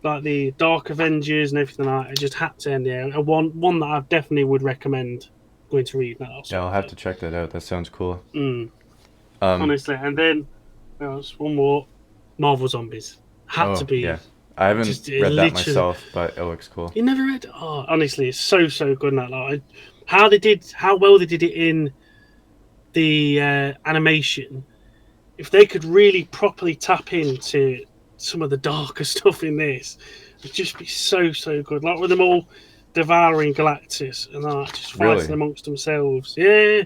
[SPEAKER 1] like the Dark Avengers and everything like that. It just had to end here. And one that I definitely would recommend going to read now.
[SPEAKER 2] Yeah, I'll have to check that out. That sounds cool.
[SPEAKER 1] Honestly, and then there's one more, Marvel Zombies. Had to be.
[SPEAKER 2] Yeah. I haven't read that myself, but it looks cool.
[SPEAKER 1] You never read? Oh, honestly, it's so good in that. Like, how well they did it in the animation. If they could really properly tap into some of the darker stuff in this, it'd just be so good. Like with them all devouring Galactus and that, just fighting amongst themselves. Yeah.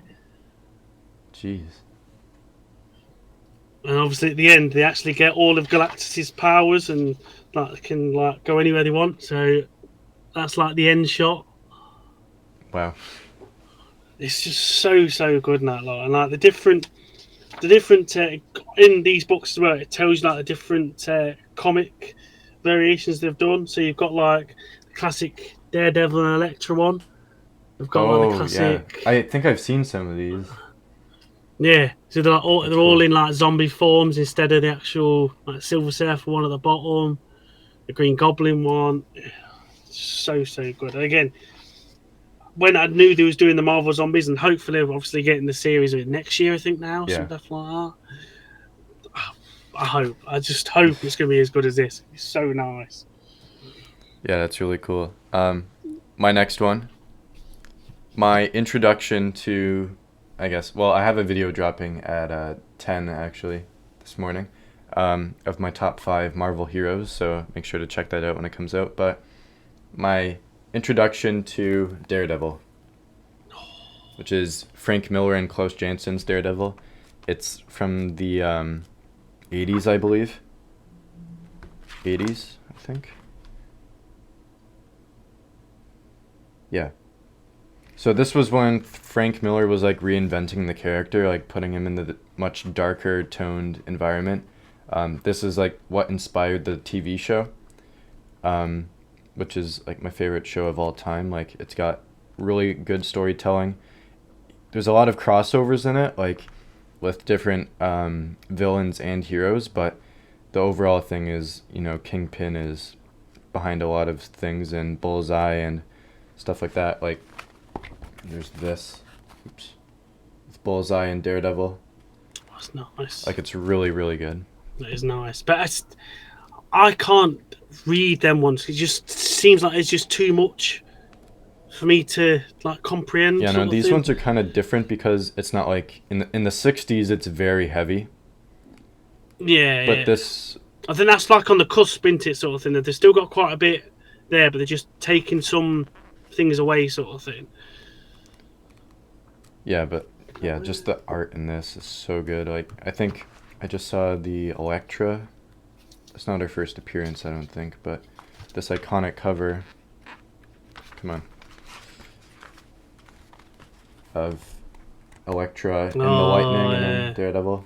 [SPEAKER 2] Jeez.
[SPEAKER 1] And obviously at the end they actually get all of Galactus's powers and like they can like go anywhere they want. So that's like the end shot.
[SPEAKER 2] Wow.
[SPEAKER 1] It's just so good in that lot. And like the different in these books as well, it tells you like the different comic variations they've done. So you've got like the classic Daredevil and Elektra one. They've got like the classic.
[SPEAKER 2] Yeah. I think I've seen some of these.
[SPEAKER 1] Yeah, so they're
[SPEAKER 2] That's
[SPEAKER 1] they're all
[SPEAKER 2] cool.
[SPEAKER 1] in like zombie forms instead of the actual like Silver Surfer one at the bottom, the Green Goblin one. So good. And again, when I knew they was doing the Marvel Zombies, and hopefully, we're obviously getting the series of it next year, I think now,
[SPEAKER 2] Yeah.
[SPEAKER 1] something like that. I hope. I just hope it's going to be as good as this. It's so nice.
[SPEAKER 2] Yeah, that's really cool. My next one, my introduction to, I guess, well, I have a video dropping at 10 actually this morning of my top 5 Marvel heroes, so make sure to check that out when it comes out. But my introduction to Daredevil, which is Frank Miller and Klaus Jansson's Daredevil. It's from the 80s, I believe. 80s, I think. Yeah. So this was when Frank Miller was like reinventing the character, like putting him in the much darker toned environment. This is like what inspired the TV show, which is like my favorite show of all time. Like it's got really good storytelling. There's a lot of crossovers in it, like with different villains and heroes, but the overall thing is, Kingpin is behind a lot of things, and Bullseye and stuff like that. Like there's this, oops, with Bullseye and Daredevil.
[SPEAKER 1] That's nice.
[SPEAKER 2] Like it's really really good.
[SPEAKER 1] That is nice. But I can't read them ones. It just seems like it's just too much for me to like comprehend.
[SPEAKER 2] Yeah, no,
[SPEAKER 1] Sort of
[SPEAKER 2] these
[SPEAKER 1] thing.
[SPEAKER 2] ones are kind of different because it's not like in the 60s it's very heavy,
[SPEAKER 1] Yeah,
[SPEAKER 2] but
[SPEAKER 1] yeah.
[SPEAKER 2] this,
[SPEAKER 1] I think that's like on the cusp, isn't it, sort of thing. That they've still got quite a bit there, but they're just taking some things away, sort of thing.
[SPEAKER 2] yeah, but yeah, just the art in this is so good. Like I think I just saw the Elektra. It's not her first appearance, I don't think, but this iconic cover. Come on. Of Elektra in the Lightning and then Daredevil.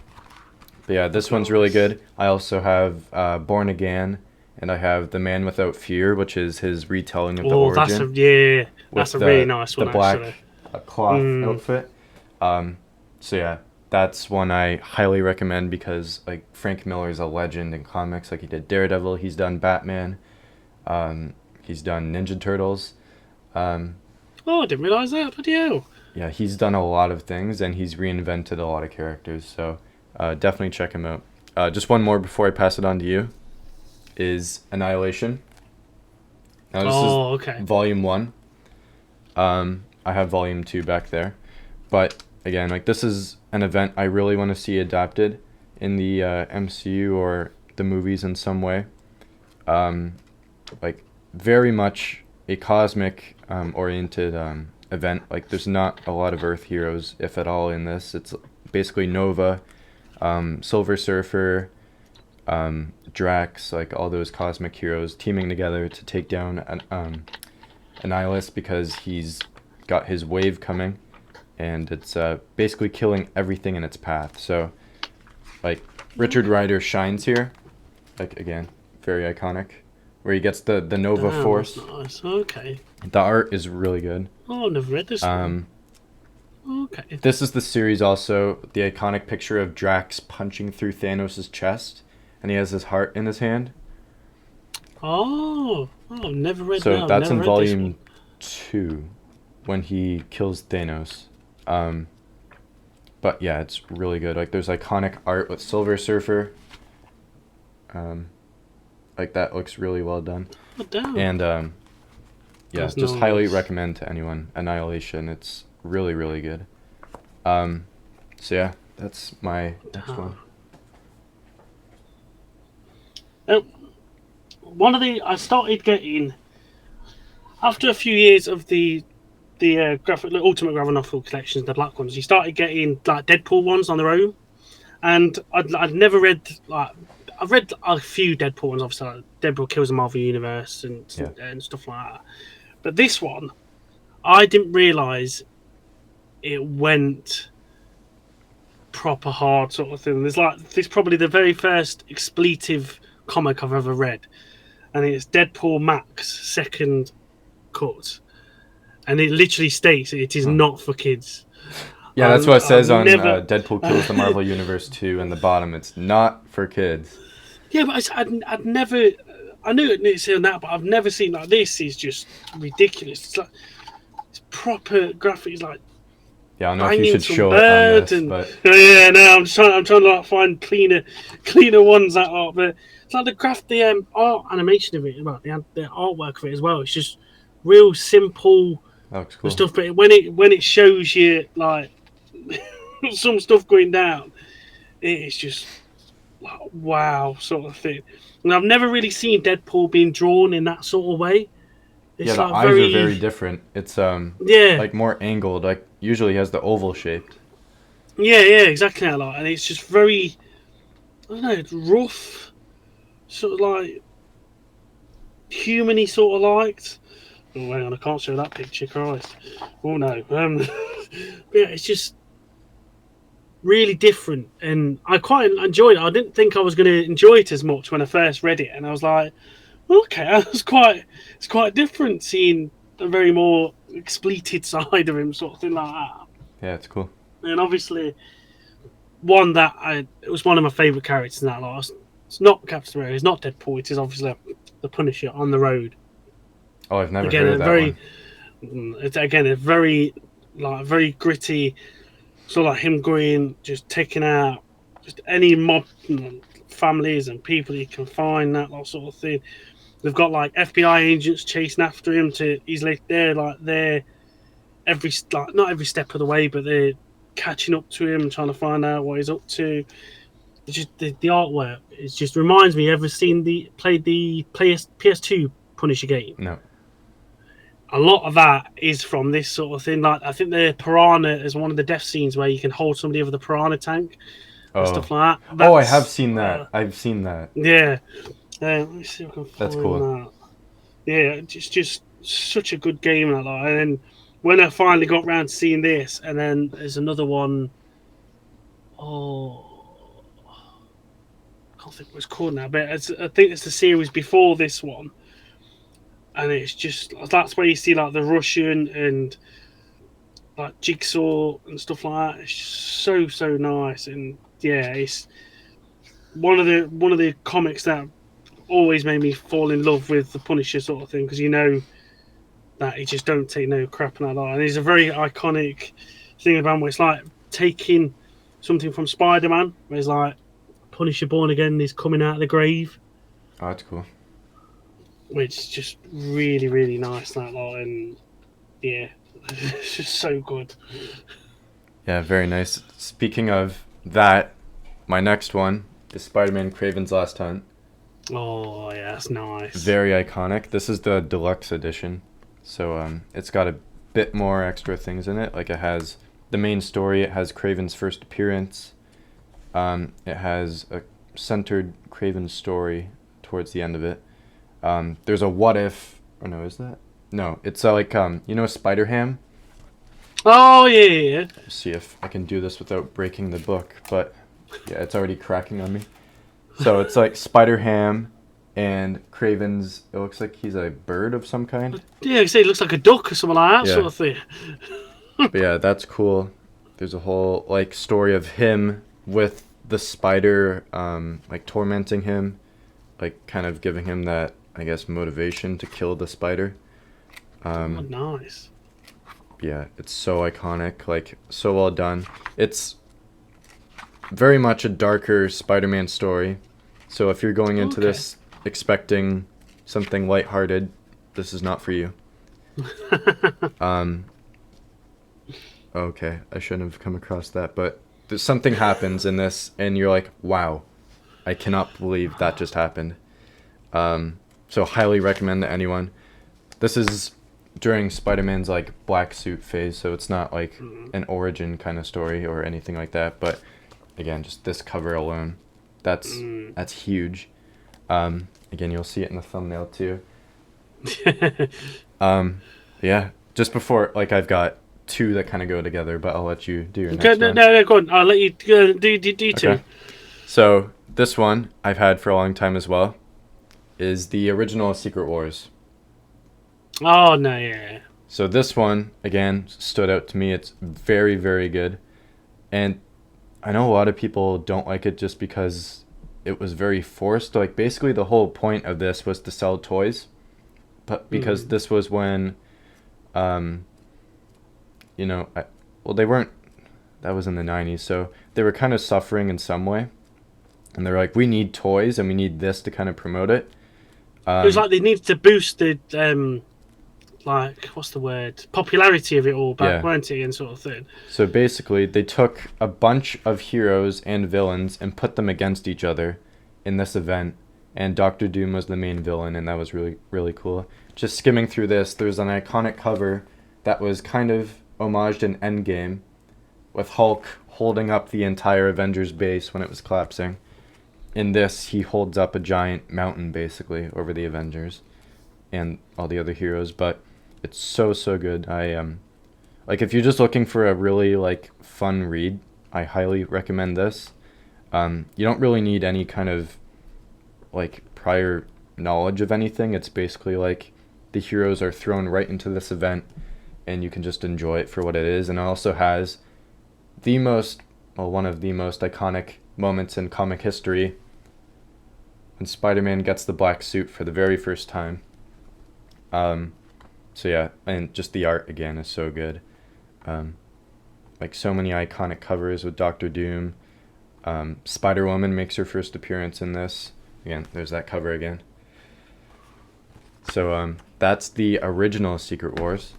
[SPEAKER 2] But yeah, this one's really good. I also have Born Again, and I have The Man Without Fear, which is his retelling of the origin.
[SPEAKER 1] That's
[SPEAKER 2] with
[SPEAKER 1] a really
[SPEAKER 2] the
[SPEAKER 1] nice
[SPEAKER 2] the
[SPEAKER 1] one
[SPEAKER 2] black
[SPEAKER 1] actually.
[SPEAKER 2] cloth outfit. So yeah, that's one I highly recommend because like Frank Miller is a legend in comics. Like he did Daredevil, he's done Batman, he's done Ninja Turtles. Um,
[SPEAKER 1] Oh, I didn't realise that. Bloody hell.
[SPEAKER 2] yeah, he's done a lot of things and he's reinvented a lot of characters. So definitely check him out. Just one more before I pass it on to you is Annihilation. Now this
[SPEAKER 1] Oh,
[SPEAKER 2] is
[SPEAKER 1] okay.
[SPEAKER 2] volume 1. I have volume 2 back there. But again, like this is an event I really want to see adapted in the MCU or the movies in some way. Like very much a cosmic oriented event. Like there's not a lot of Earth heroes, if at all, in this. It's basically Nova, Silver Surfer, Drax, like all those cosmic heroes teaming together to take down Annihilus because he's got his wave coming, and it's basically killing everything in its path. So, like Richard Rider shines here, like again, very iconic, where he gets the Nova
[SPEAKER 1] Damn,
[SPEAKER 2] Force.
[SPEAKER 1] that's nice. Okay.
[SPEAKER 2] The art is really good.
[SPEAKER 1] Oh, I've never read this one. Okay.
[SPEAKER 2] This is the series also, the iconic picture of Drax punching through Thanos' chest, and he has his heart in his hand.
[SPEAKER 1] I've never read.
[SPEAKER 2] So
[SPEAKER 1] No, I've
[SPEAKER 2] that's
[SPEAKER 1] never
[SPEAKER 2] in
[SPEAKER 1] read this
[SPEAKER 2] volume
[SPEAKER 1] one.
[SPEAKER 2] 2 when he kills Thanos. But yeah, it's really good. Like there's iconic art with Silver Surfer. Like that looks really well done.
[SPEAKER 1] Oh, damn.
[SPEAKER 2] And yeah,
[SPEAKER 1] That's
[SPEAKER 2] just highly
[SPEAKER 1] nice.
[SPEAKER 2] recommend to anyone Annihilation. It's really really good. So yeah, that's my next one.
[SPEAKER 1] One of the I started getting after a few years of the Ultimate Graphic Novel collections, the black ones. You started getting like Deadpool ones on their own, and I'd never read like. I've read a few Deadpool ones, obviously, like Deadpool Kills the Marvel Universe and stuff like that. But this one, I didn't realise it went proper hard sort of thing. There's probably the very first expletive comic I've ever read, and it's Deadpool Max second cut, and it literally states it is not for kids.
[SPEAKER 2] Yeah, that's what it
[SPEAKER 1] I've
[SPEAKER 2] says on
[SPEAKER 1] never.
[SPEAKER 2] Deadpool Kills the Marvel Universe 2 in the bottom. It's not for kids.
[SPEAKER 1] Yeah, but I'd never. I knew it saying that, but I've never seen like this. Is just ridiculous. It's like it's proper graphics, like
[SPEAKER 2] Yeah, I don't know if you
[SPEAKER 1] banging
[SPEAKER 2] should
[SPEAKER 1] some
[SPEAKER 2] show it on
[SPEAKER 1] birds
[SPEAKER 2] this,
[SPEAKER 1] and
[SPEAKER 2] but
[SPEAKER 1] yeah. No, I'm trying to like find cleaner ones that are. But it's like the art animation of it, like the artwork of it as well. It's just real simple
[SPEAKER 2] that looks
[SPEAKER 1] and
[SPEAKER 2] cool.
[SPEAKER 1] stuff. But when it shows you like some stuff going down, it's just like, wow, sort of thing. And I've never really seen Deadpool being drawn in that sort of way.
[SPEAKER 2] Yeah,
[SPEAKER 1] It's
[SPEAKER 2] the
[SPEAKER 1] like
[SPEAKER 2] eyes are very
[SPEAKER 1] very,
[SPEAKER 2] different. It's
[SPEAKER 1] yeah,
[SPEAKER 2] like more angled. Like usually he has the oval shaped.
[SPEAKER 1] yeah, exactly that. Like, and it's just very, I don't know, it's rough, sort of like humany, sort of liked. Oh, hang on, I can't show that picture. Christ, oh no. But yeah, it's just really different, and I quite enjoyed it. I didn't think I was going to enjoy it as much when I first read it, and I was like, okay, it's quite different seeing a very more expleted side of him, sort of thing like that.
[SPEAKER 2] Yeah, it's cool.
[SPEAKER 1] And obviously, one that it was one of my favourite characters in that last. It's not Captain America, it's not Deadpool. It is obviously the Punisher on the road.
[SPEAKER 2] Oh, I've never
[SPEAKER 1] Again,
[SPEAKER 2] heard of
[SPEAKER 1] a
[SPEAKER 2] that one.
[SPEAKER 1] very like very gritty. So like him going just taking out just any mob families and people he can find, that sort of thing. They've got like FBI agents chasing after him. He's like they're every like not every step of the way, but they're catching up to him, trying to find out what he's up to. It's just the artwork. It just reminds me. Ever seen played the PS2 Punisher game?
[SPEAKER 2] No.
[SPEAKER 1] A lot of that is from this sort of thing. Like I think the piranha is one of the death scenes where you can hold somebody over the piranha tank and
[SPEAKER 2] Oh.
[SPEAKER 1] stuff like that.
[SPEAKER 2] Oh, I have
[SPEAKER 1] That's
[SPEAKER 2] seen that. I've seen that.
[SPEAKER 1] yeah. Let me see if I can
[SPEAKER 2] That's
[SPEAKER 1] find
[SPEAKER 2] cool.
[SPEAKER 1] that. Yeah, it's just such a good game like that. And then when I finally got round to seeing this, and then there's another one. Oh, I can't think what it's called now, but I think it's the series before this one, and it's just that's where you see like the Russian and like Jigsaw and stuff like that. It's just so nice, and yeah, it's one of the comics that always made me fall in love with the Punisher sort of thing, because you know that he just don't take no crap and all that. And it's a very iconic thing about him where it's like taking something from Spider-Man, where it's like Punisher born again is coming out of the grave,
[SPEAKER 2] Oh, that's cool.
[SPEAKER 1] which is just really nice that lot. And yeah, it's just so good.
[SPEAKER 2] Yeah, very nice. Speaking of that, my next one is Spider-Man Kraven's Last Hunt.
[SPEAKER 1] Oh yeah, that's nice.
[SPEAKER 2] Very iconic. This is the deluxe edition. So it's got a bit more extra things in it. Like it has the main story, it has Kraven's first appearance. It has a centered Kraven story towards the end of it. There's a what if, or no, is that? No, it's like Spider-Ham.
[SPEAKER 1] Oh yeah.
[SPEAKER 2] Let's see if I can do this without breaking the book, but yeah, it's already cracking on me. So it's like Spider-Ham and Kraven's. It looks like he's a bird of some kind.
[SPEAKER 1] Yeah, I say it looks like a duck or something like that,
[SPEAKER 2] Yeah.
[SPEAKER 1] sort of thing.
[SPEAKER 2] But yeah, that's cool. There's a whole like story of him with the spider, like tormenting him, like kind of giving him that, I guess, motivation to kill the spider.
[SPEAKER 1] Oh, nice.
[SPEAKER 2] Yeah, it's so iconic, like so well done. It's very much a darker Spider-Man story. So if you're going into this expecting something lighthearted, this is not for you. Okay, I shouldn't have come across that, but something happens in this, and you're like, wow, I cannot believe that just happened. So highly recommend to anyone. This is during Spider-Man's like black suit phase, so it's not like an origin kind of story or anything like that. But again, just this cover alone, that's huge. Again, you'll see it in the thumbnail too. Yeah, just before, like, I've got two that kind of go together, but I'll let you do your next one.
[SPEAKER 1] No, go on. I'll let you go do two.
[SPEAKER 2] Okay. So this one I've had for a long time as well is the original Secret Wars.
[SPEAKER 1] Oh no, yeah.
[SPEAKER 2] So this one again stood out to me. It's very good. And I know a lot of people don't like it just because it was very forced. Like basically the whole point of this was to sell toys, but because this was when, um, well, they weren't. That was in the '90s, so they were kind of suffering in some way, and they're like, we need toys and we need this to kind of promote it.
[SPEAKER 1] It was like they needed to boost the like what's the word, popularity of it all back,
[SPEAKER 2] Yeah.
[SPEAKER 1] weren't it, and sort of thing.
[SPEAKER 2] So basically, they took a bunch of heroes and villains and put them against each other in this event, and Doctor Doom was the main villain, and that was really, really cool. Just skimming through this, there's an iconic cover that was kind of homaged in Endgame, with Hulk holding up the entire Avengers base when it was collapsing. In this, he holds up a giant mountain, basically, over the Avengers and all the other heroes, but it's so, so good. Like if you're just looking for a really like fun read, I highly recommend this. You don't really need any kind of like prior knowledge of anything. It's basically like the heroes are thrown right into this event, and you can just enjoy it for what it is. And it also has one of the most iconic moments in comic history when Spider-Man gets the black suit for the very first time. So yeah, and just the art again is so good. Like so many iconic covers with Doctor Doom. Spider-Woman makes her first appearance in this. Again, there's that cover again. So that's the original Secret Wars.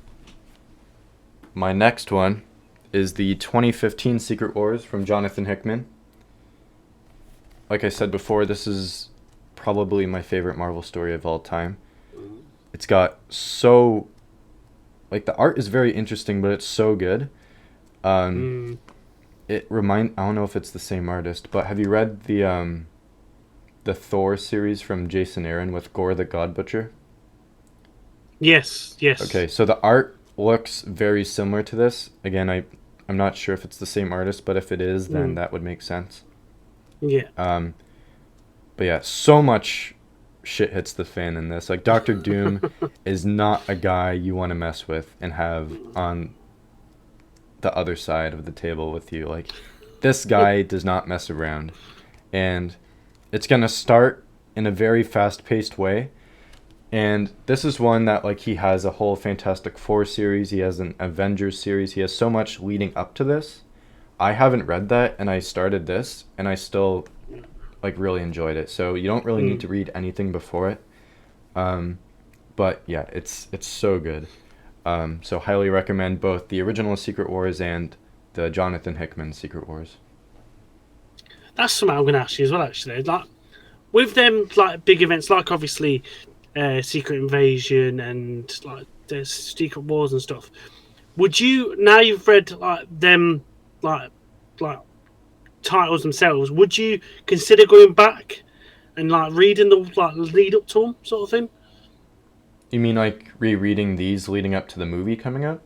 [SPEAKER 2] My next one is the 2015 Secret Wars from Jonathan Hickman. Like I said before, this is probably my favorite Marvel story of all time. It's got so... Like, the art is very interesting, but it's so good. I don't know if it's the same artist, but have you read the Thor series from Jason Aaron with Gore the God Butcher?
[SPEAKER 1] Yes.
[SPEAKER 2] Okay, so the art looks very similar to this. Again, I'm not sure if it's the same artist, but if it is, then that would make sense.
[SPEAKER 1] Yeah.
[SPEAKER 2] But yeah, so much shit hits the fan in this. Like, Doctor Doom is not a guy you want to mess with and have on the other side of the table with you. Like, this guy does not mess around. And it's going to start in a very fast-paced way. And this is one that, like, he has a whole Fantastic Four series. He has an Avengers series. He has so much leading up to this. I haven't read that, and I started this, and I still, like, really enjoyed it. So you don't really need to read anything before it. But, yeah, it's so good. So highly recommend both the original Secret Wars and the Jonathan Hickman Secret Wars.
[SPEAKER 1] That's something I'm going to ask you as well, actually. Like, with them, like, big events, like, obviously... Secret Invasion and like the Secret Wars and stuff. Would you, now you've read like them, like titles themselves, would you consider going back and like reading the like lead up to them, sort of thing?
[SPEAKER 2] You mean like rereading these leading up to the movie coming out?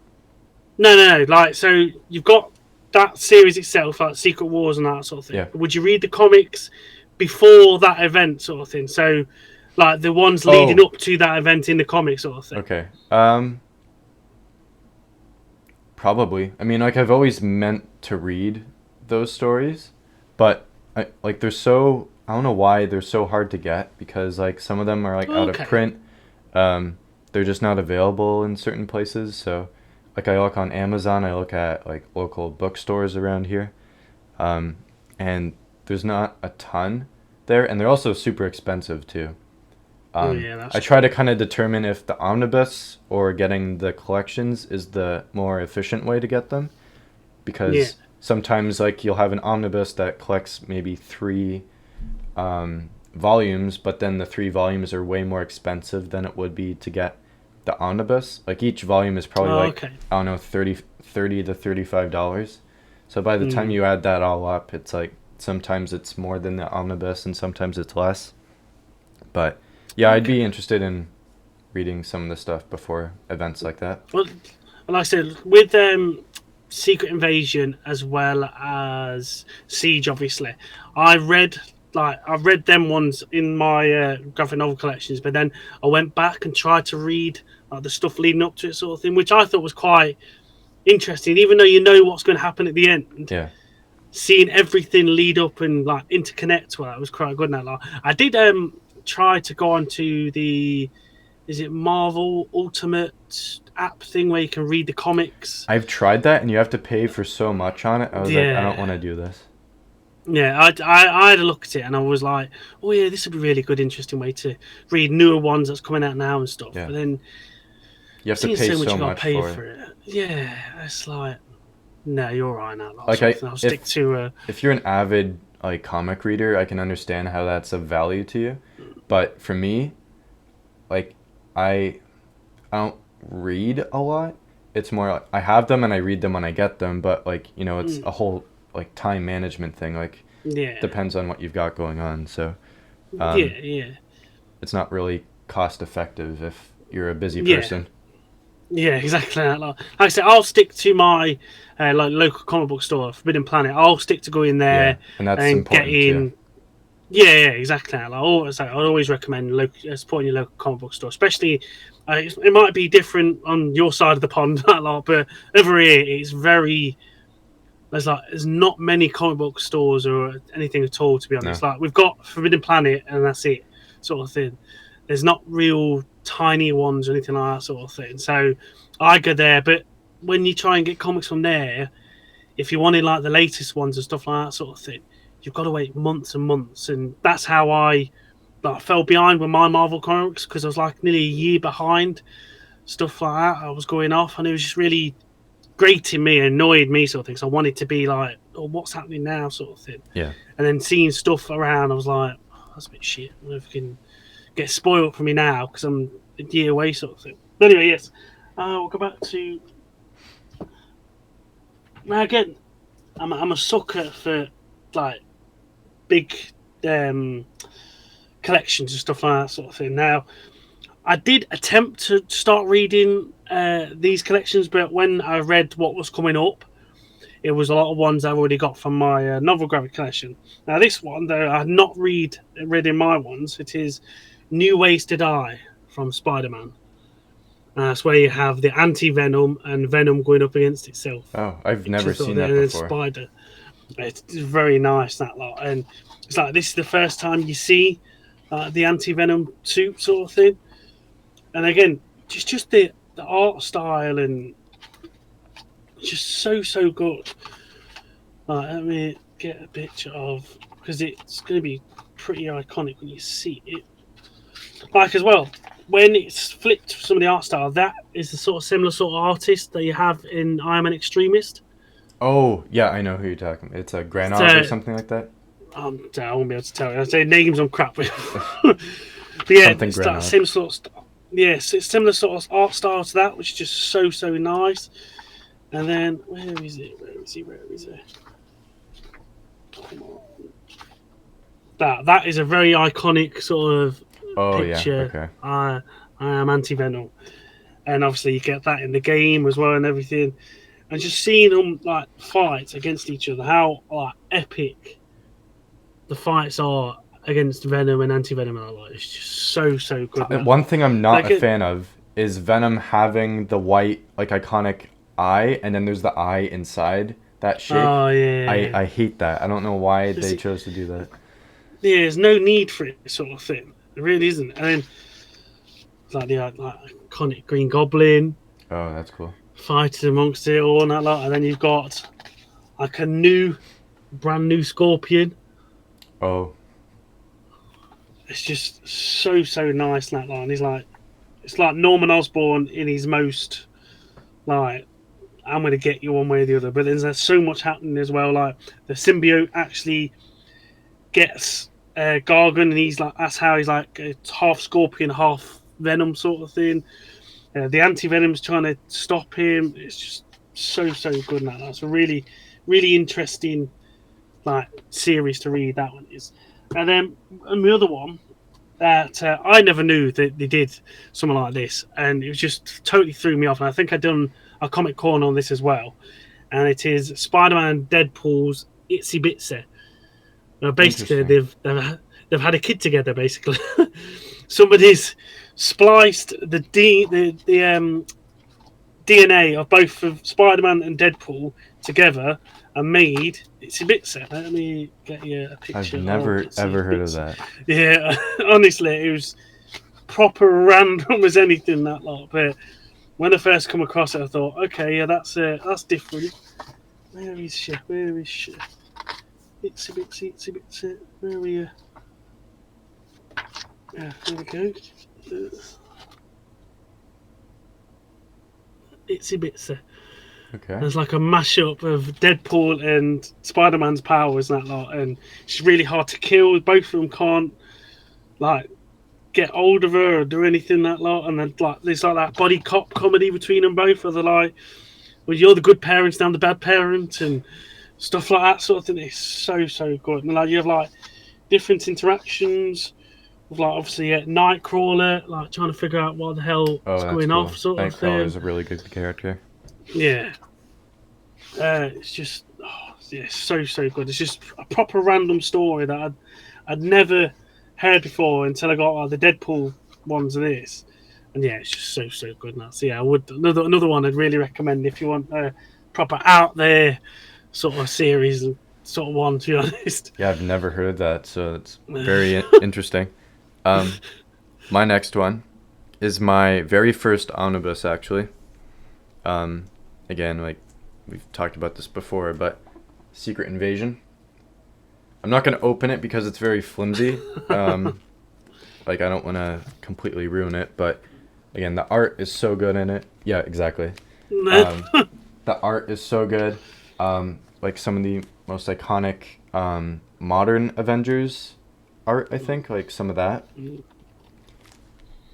[SPEAKER 1] No. Like, so you've got that series itself, like Secret Wars and that sort of thing.
[SPEAKER 2] Yeah.
[SPEAKER 1] Would you read the comics before that event, sort of thing? So. Like the ones leading up to that event in the comics, sort of thing.
[SPEAKER 2] Okay. Probably. I mean, like, I've always meant to read those stories, but I don't know why they're so hard to get, because like some of them are like out of print. They're just not available in certain places. So like I look on Amazon, I look at like local bookstores around here, and there's not a ton there, and they're also super expensive too. I try to kind of determine if the omnibus or getting the collections is the more efficient way to get them, because sometimes like you'll have an omnibus that collects maybe 3 volumes, but then the 3 volumes are way more expensive than it would be to get the omnibus. Like each volume is probably I don't know, $30 to $35. So by the time you add that all up, it's like sometimes it's more than the omnibus and sometimes it's less. But yeah, I'd be interested in reading some of the stuff before events like that.
[SPEAKER 1] Well, like I said, with Secret Invasion as well as Siege, obviously, I've read them ones in my graphic novel collections, but then I went back and tried to read the stuff leading up to it, sort of thing, which I thought was quite interesting, even though you know what's going to happen at the end.
[SPEAKER 2] Yeah.
[SPEAKER 1] seeing everything lead up and like interconnect. Well, that was quite good. Now, like, I did try to go onto the is it Marvel Ultimate app thing where you can read the comics.
[SPEAKER 2] I've tried that, and you have to pay for so much on it. I was like, I don't
[SPEAKER 1] Yeah.
[SPEAKER 2] want to do this.
[SPEAKER 1] Yeah, I had a look at it and I was like, oh yeah, this would be a really good, interesting way to read newer ones that's coming out now and stuff.
[SPEAKER 2] Yeah.
[SPEAKER 1] But then
[SPEAKER 2] You have to
[SPEAKER 1] seeing
[SPEAKER 2] pay
[SPEAKER 1] so much
[SPEAKER 2] so
[SPEAKER 1] you got
[SPEAKER 2] much
[SPEAKER 1] to pay
[SPEAKER 2] for
[SPEAKER 1] for
[SPEAKER 2] it.
[SPEAKER 1] it, yeah, it's like, no, you're right now.
[SPEAKER 2] Like
[SPEAKER 1] I'll stick to.
[SPEAKER 2] if you're an avid like comic reader, I can understand how that's of value to you. But for me, like I I don't read a lot. It's more like I have them and I read them when I get them, but like, it's a whole like time management thing. Like
[SPEAKER 1] Yeah,
[SPEAKER 2] depends on what you've got going on. So,
[SPEAKER 1] yeah, yeah,
[SPEAKER 2] it's not really cost effective if you're a busy
[SPEAKER 1] yeah.
[SPEAKER 2] person.
[SPEAKER 1] Yeah, exactly. Like I said, I'll stick to my like local comic book store, Forbidden Planet. I'll stick to going
[SPEAKER 2] Yeah,
[SPEAKER 1] there
[SPEAKER 2] and that's
[SPEAKER 1] and
[SPEAKER 2] important too.
[SPEAKER 1] getting. Yeah, yeah, exactly. Like, I'd always recommend supporting your local comic book store, especially. It might be different on your side of the pond, that lot, but over here it's very. There's not many comic book stores or anything at all. To be
[SPEAKER 2] No.
[SPEAKER 1] honest, like we've got Forbidden Planet and that's it, sort of thing. There's not real tiny ones or anything like that sort of thing. So I go there, but when you try and get comics from there, if you wanted like the latest ones and stuff like that sort of thing, you've got to wait months and months, and that's how I like, fell behind with my Marvel comics because I was like nearly a year behind stuff like that. I was going off, and it was just really grating me, annoyed me sort of thing. So I wanted to be like, oh, what's happening now, sort of thing.
[SPEAKER 2] Yeah.
[SPEAKER 1] And then seeing stuff around, I was like, oh, that's a bit shit. I wonder if it can get spoiled for me now because I'm a year away, sort of thing. But anyway, yes, we'll go back to now again. I'm a sucker for like big collections and stuff like that sort of thing. Now, I did attempt to start reading these collections, but when I read what was coming up, it was a lot of ones I've already got from my novel graphic collection. Now, this one, though, I had not read in my ones. It is New Ways to Die from Spider-Man. That's where you have the anti-Venom and Venom going up against itself.
[SPEAKER 2] Oh, I've never
[SPEAKER 1] Pictures of
[SPEAKER 2] seen
[SPEAKER 1] the
[SPEAKER 2] that before.
[SPEAKER 1] Spider. It's very nice, that lot. And it's like this is the first time you see the anti-Venom suit sort of thing. And again, just the art style and just so good. Let me get a picture of because it's going to be pretty iconic when you see it. Like as well, when it's flipped some of the art style, that is the sort of similar sort of artist that you have in I Am an Extremist.
[SPEAKER 2] Oh, yeah, I know who you're talking about. It's a Granov
[SPEAKER 1] So,
[SPEAKER 2] or something like that?
[SPEAKER 1] I won't be able to tell you. I say names I'm crap with. But yeah,
[SPEAKER 2] Something
[SPEAKER 1] it's that
[SPEAKER 2] Granov.
[SPEAKER 1] same sort of yes, it's similar sort of art style to that, which is just so nice. And then where is it? Where is it? Come on. That is a very iconic sort of picture.
[SPEAKER 2] Yeah, okay.
[SPEAKER 1] I am anti-Venom, and obviously you get that in the game as well and everything. And just seeing them like fight against each other, how like epic the fights are against Venom and anti-Venom, and all that. It's just so good.
[SPEAKER 2] One thing I'm not
[SPEAKER 1] Like
[SPEAKER 2] a fan of is Venom having the white, like, iconic eye, and then there's the eye inside that shape.
[SPEAKER 1] Oh yeah,
[SPEAKER 2] I hate that. I don't know why they
[SPEAKER 1] It's-
[SPEAKER 2] chose to do that.
[SPEAKER 1] yeah. There's no need for it, sort of thing. There really isn't. And then like the iconic Green Goblin
[SPEAKER 2] Oh, that's cool.
[SPEAKER 1] fighting amongst it all and that lot. And then you've got like a brand new Scorpion.
[SPEAKER 2] Oh,
[SPEAKER 1] It's just so nice in that line. He's like, it's like Norman Osborn in his most like, I'm going to get you one way or the other. But there's so much happening as well. Like the symbiote actually gets Gargan, and he's like, that's how he's like half Scorpion, half Venom sort of thing. The anti-Venom's trying to stop him. It's just so good. Now that's a really interesting like series to read. That one is, and then the other one that I never knew that they did something like this, and it was just totally threw me off. And I think I'd done a comic corner on this as well, and it is Spider-Man and Deadpool's Itsy Bitsy. Basically, they've had a kid together. Basically, somebody's spliced the DNA of both of Spider-Man and Deadpool together and made It's a bit sad. Let me get you a
[SPEAKER 2] I've
[SPEAKER 1] picture.
[SPEAKER 2] never ever heard of that.
[SPEAKER 1] Yeah, honestly, it was proper random as anything, that lot. But when I first come across it, I thought, okay, yeah, that's different. Where is she? Where is she? Itsy bitsy, itsy bitsy. Where are you? Yeah, there we go. Itsy bitsy.
[SPEAKER 2] Okay.
[SPEAKER 1] There's like a mashup of Deadpool and Spider-Man's powers and that lot, and she's really hard to kill. Both of them can't like get hold of her or do anything that lot, and then like there's like that buddy cop comedy between them both, where they're like, "Well, you're the good parents, now I'm the bad parent," and stuff like that sort of thing. It's so good, and like you have like different interactions with like obviously Nightcrawler, like trying to figure out what the hell
[SPEAKER 2] Oh,
[SPEAKER 1] is
[SPEAKER 2] that's
[SPEAKER 1] going
[SPEAKER 2] cool.
[SPEAKER 1] off, sort of
[SPEAKER 2] Nightcrawler
[SPEAKER 1] thing.
[SPEAKER 2] is a really good character.
[SPEAKER 1] Yeah. It's just, yeah, so good. It's just a proper random story that I'd never heard before until I got like, the Deadpool ones of this, and yeah, it's just so good. Now, so yeah, I would another one I'd really recommend if you want a proper out there sort of series and sort of one. To be honest,
[SPEAKER 2] Yeah, I've never heard of that, so it's very interesting. My next one is my very first omnibus, actually. Again, like we've talked about this before, but Secret Invasion. I'm not going to open it because it's very flimsy. Like I don't want to completely ruin it, but again, the art is so good in it. Yeah, exactly. The art is so good. Like some of the most iconic modern Avengers art, I think, like some of that.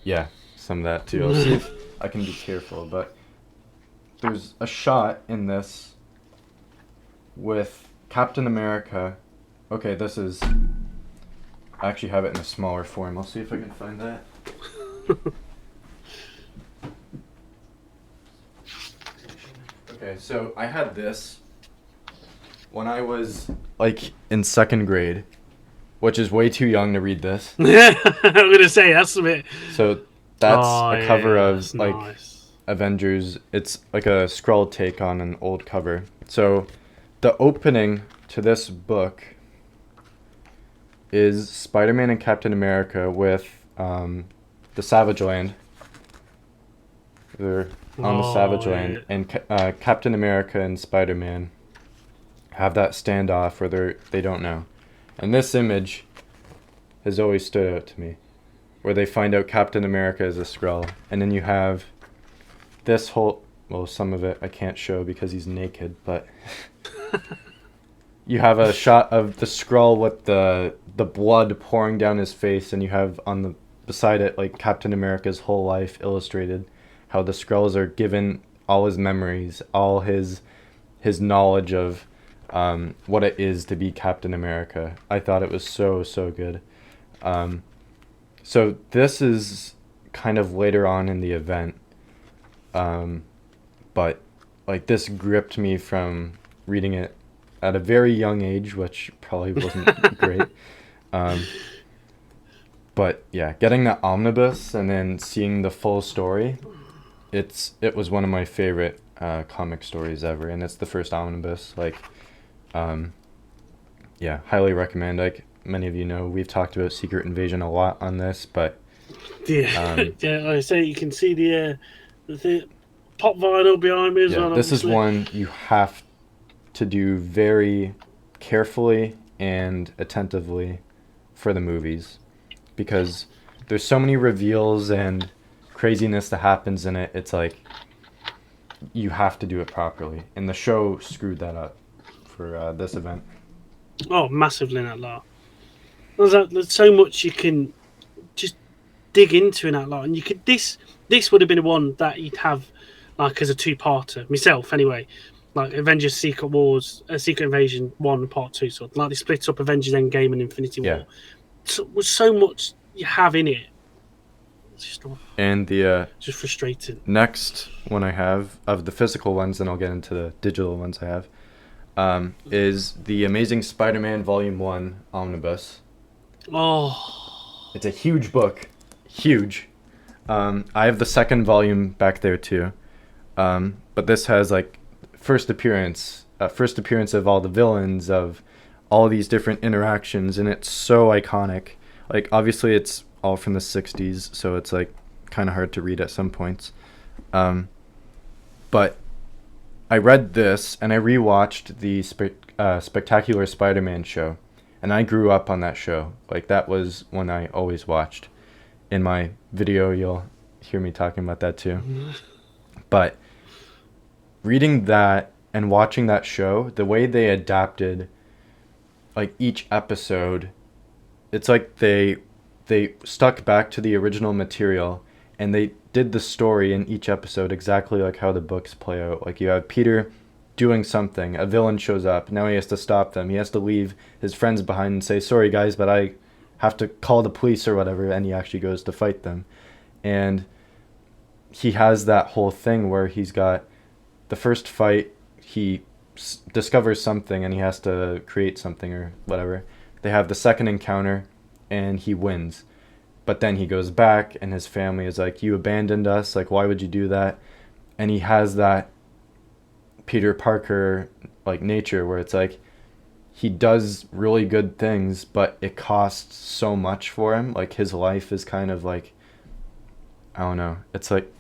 [SPEAKER 2] Yeah, some of that too. I'll see if I can be careful, but there's a shot in this with Captain America. Okay, this is... I actually have it in a smaller form. I'll see if I can find that. Okay, so I had this when I was like in second grade, which is way too young to read this.
[SPEAKER 1] I'm gonna say that's a bit.
[SPEAKER 2] So that's a cover of
[SPEAKER 1] that's
[SPEAKER 2] like
[SPEAKER 1] nice.
[SPEAKER 2] Avengers. It's like a Skrull take on an old cover. So the opening to this book is Spider-Man and Captain America with the Savage Land. They're on the Savage Land, and Captain America and Spider-Man have that standoff where they don't know. And this image has always stood out to me, where they find out Captain America is a Skrull, and then you have this whole, well, some of it I can't show because he's naked, but you have a shot of the Skrull with the blood pouring down his face, and you have on the beside it like Captain America's whole life illustrated, how the Skrulls are given all his memories, all his knowledge of what it is to be Captain America. I thought it was so good. So this is kind of later on in the event, but like this gripped me from reading it at a very young age, which probably wasn't great. But yeah, getting the omnibus and then seeing the full story, it was one of my favorite comic stories ever, and it's the first omnibus. Like, yeah, highly recommend. Like many of you know, we've talked about Secret Invasion a lot on this, but
[SPEAKER 1] Yeah, yeah. Like I say, you can see the pop vinyl behind me as
[SPEAKER 2] yeah,
[SPEAKER 1] well.
[SPEAKER 2] this
[SPEAKER 1] obviously.
[SPEAKER 2] is one you have to do very carefully and attentively for the movies, because there's so many reveals and craziness that happens in it. It's like you have to do it properly, and the show screwed that up for this event.
[SPEAKER 1] Oh, massively in that lot. There's so much you can just dig into in that lot, and you could this would have been one that you'd have like as a two-parter. Myself, anyway, like Avengers: Secret Wars, Secret Invasion 1 Part 2, sort of like they split up Avengers Endgame and Infinity War.
[SPEAKER 2] Yeah.
[SPEAKER 1] So, with so much you have in it, it's just
[SPEAKER 2] And the
[SPEAKER 1] just frustrating.
[SPEAKER 2] next one I have of the physical ones, and I'll get into the digital ones I have, is the Amazing Spider-Man Volume 1 Omnibus.
[SPEAKER 1] Oh,
[SPEAKER 2] It's a huge book. Huge. I have the second volume back there too. But this has like first appearance first appearance of all the villains, of all these different interactions, and it's so iconic. Like, obviously it's all from the 60s, so it's like kind of hard to read at some points. But I read this and I rewatched the Spectacular Spider-Man show, and I grew up on that show. Like, that was one I always watched. In my video, you'll hear me talking about that too. But reading that and watching that show, the way they adapted like each episode, it's like they stuck back to the original material, and they did the story in each episode exactly like how the books play out. Like, you have Peter doing something, a villain shows up, now he has to stop them, he has to leave his friends behind and say, sorry guys, but I have to call the police or whatever, and he actually goes to fight them. And he has that whole thing where he's got the first fight, he discovers something and he has to create something or whatever. They have the second encounter and he wins, but then he goes back and his family is like, you abandoned us, like, why would you do that? And he has that Peter Parker like nature where it's like he does really good things, but it costs so much for him. Like, his life is kind of like, I don't know, it's like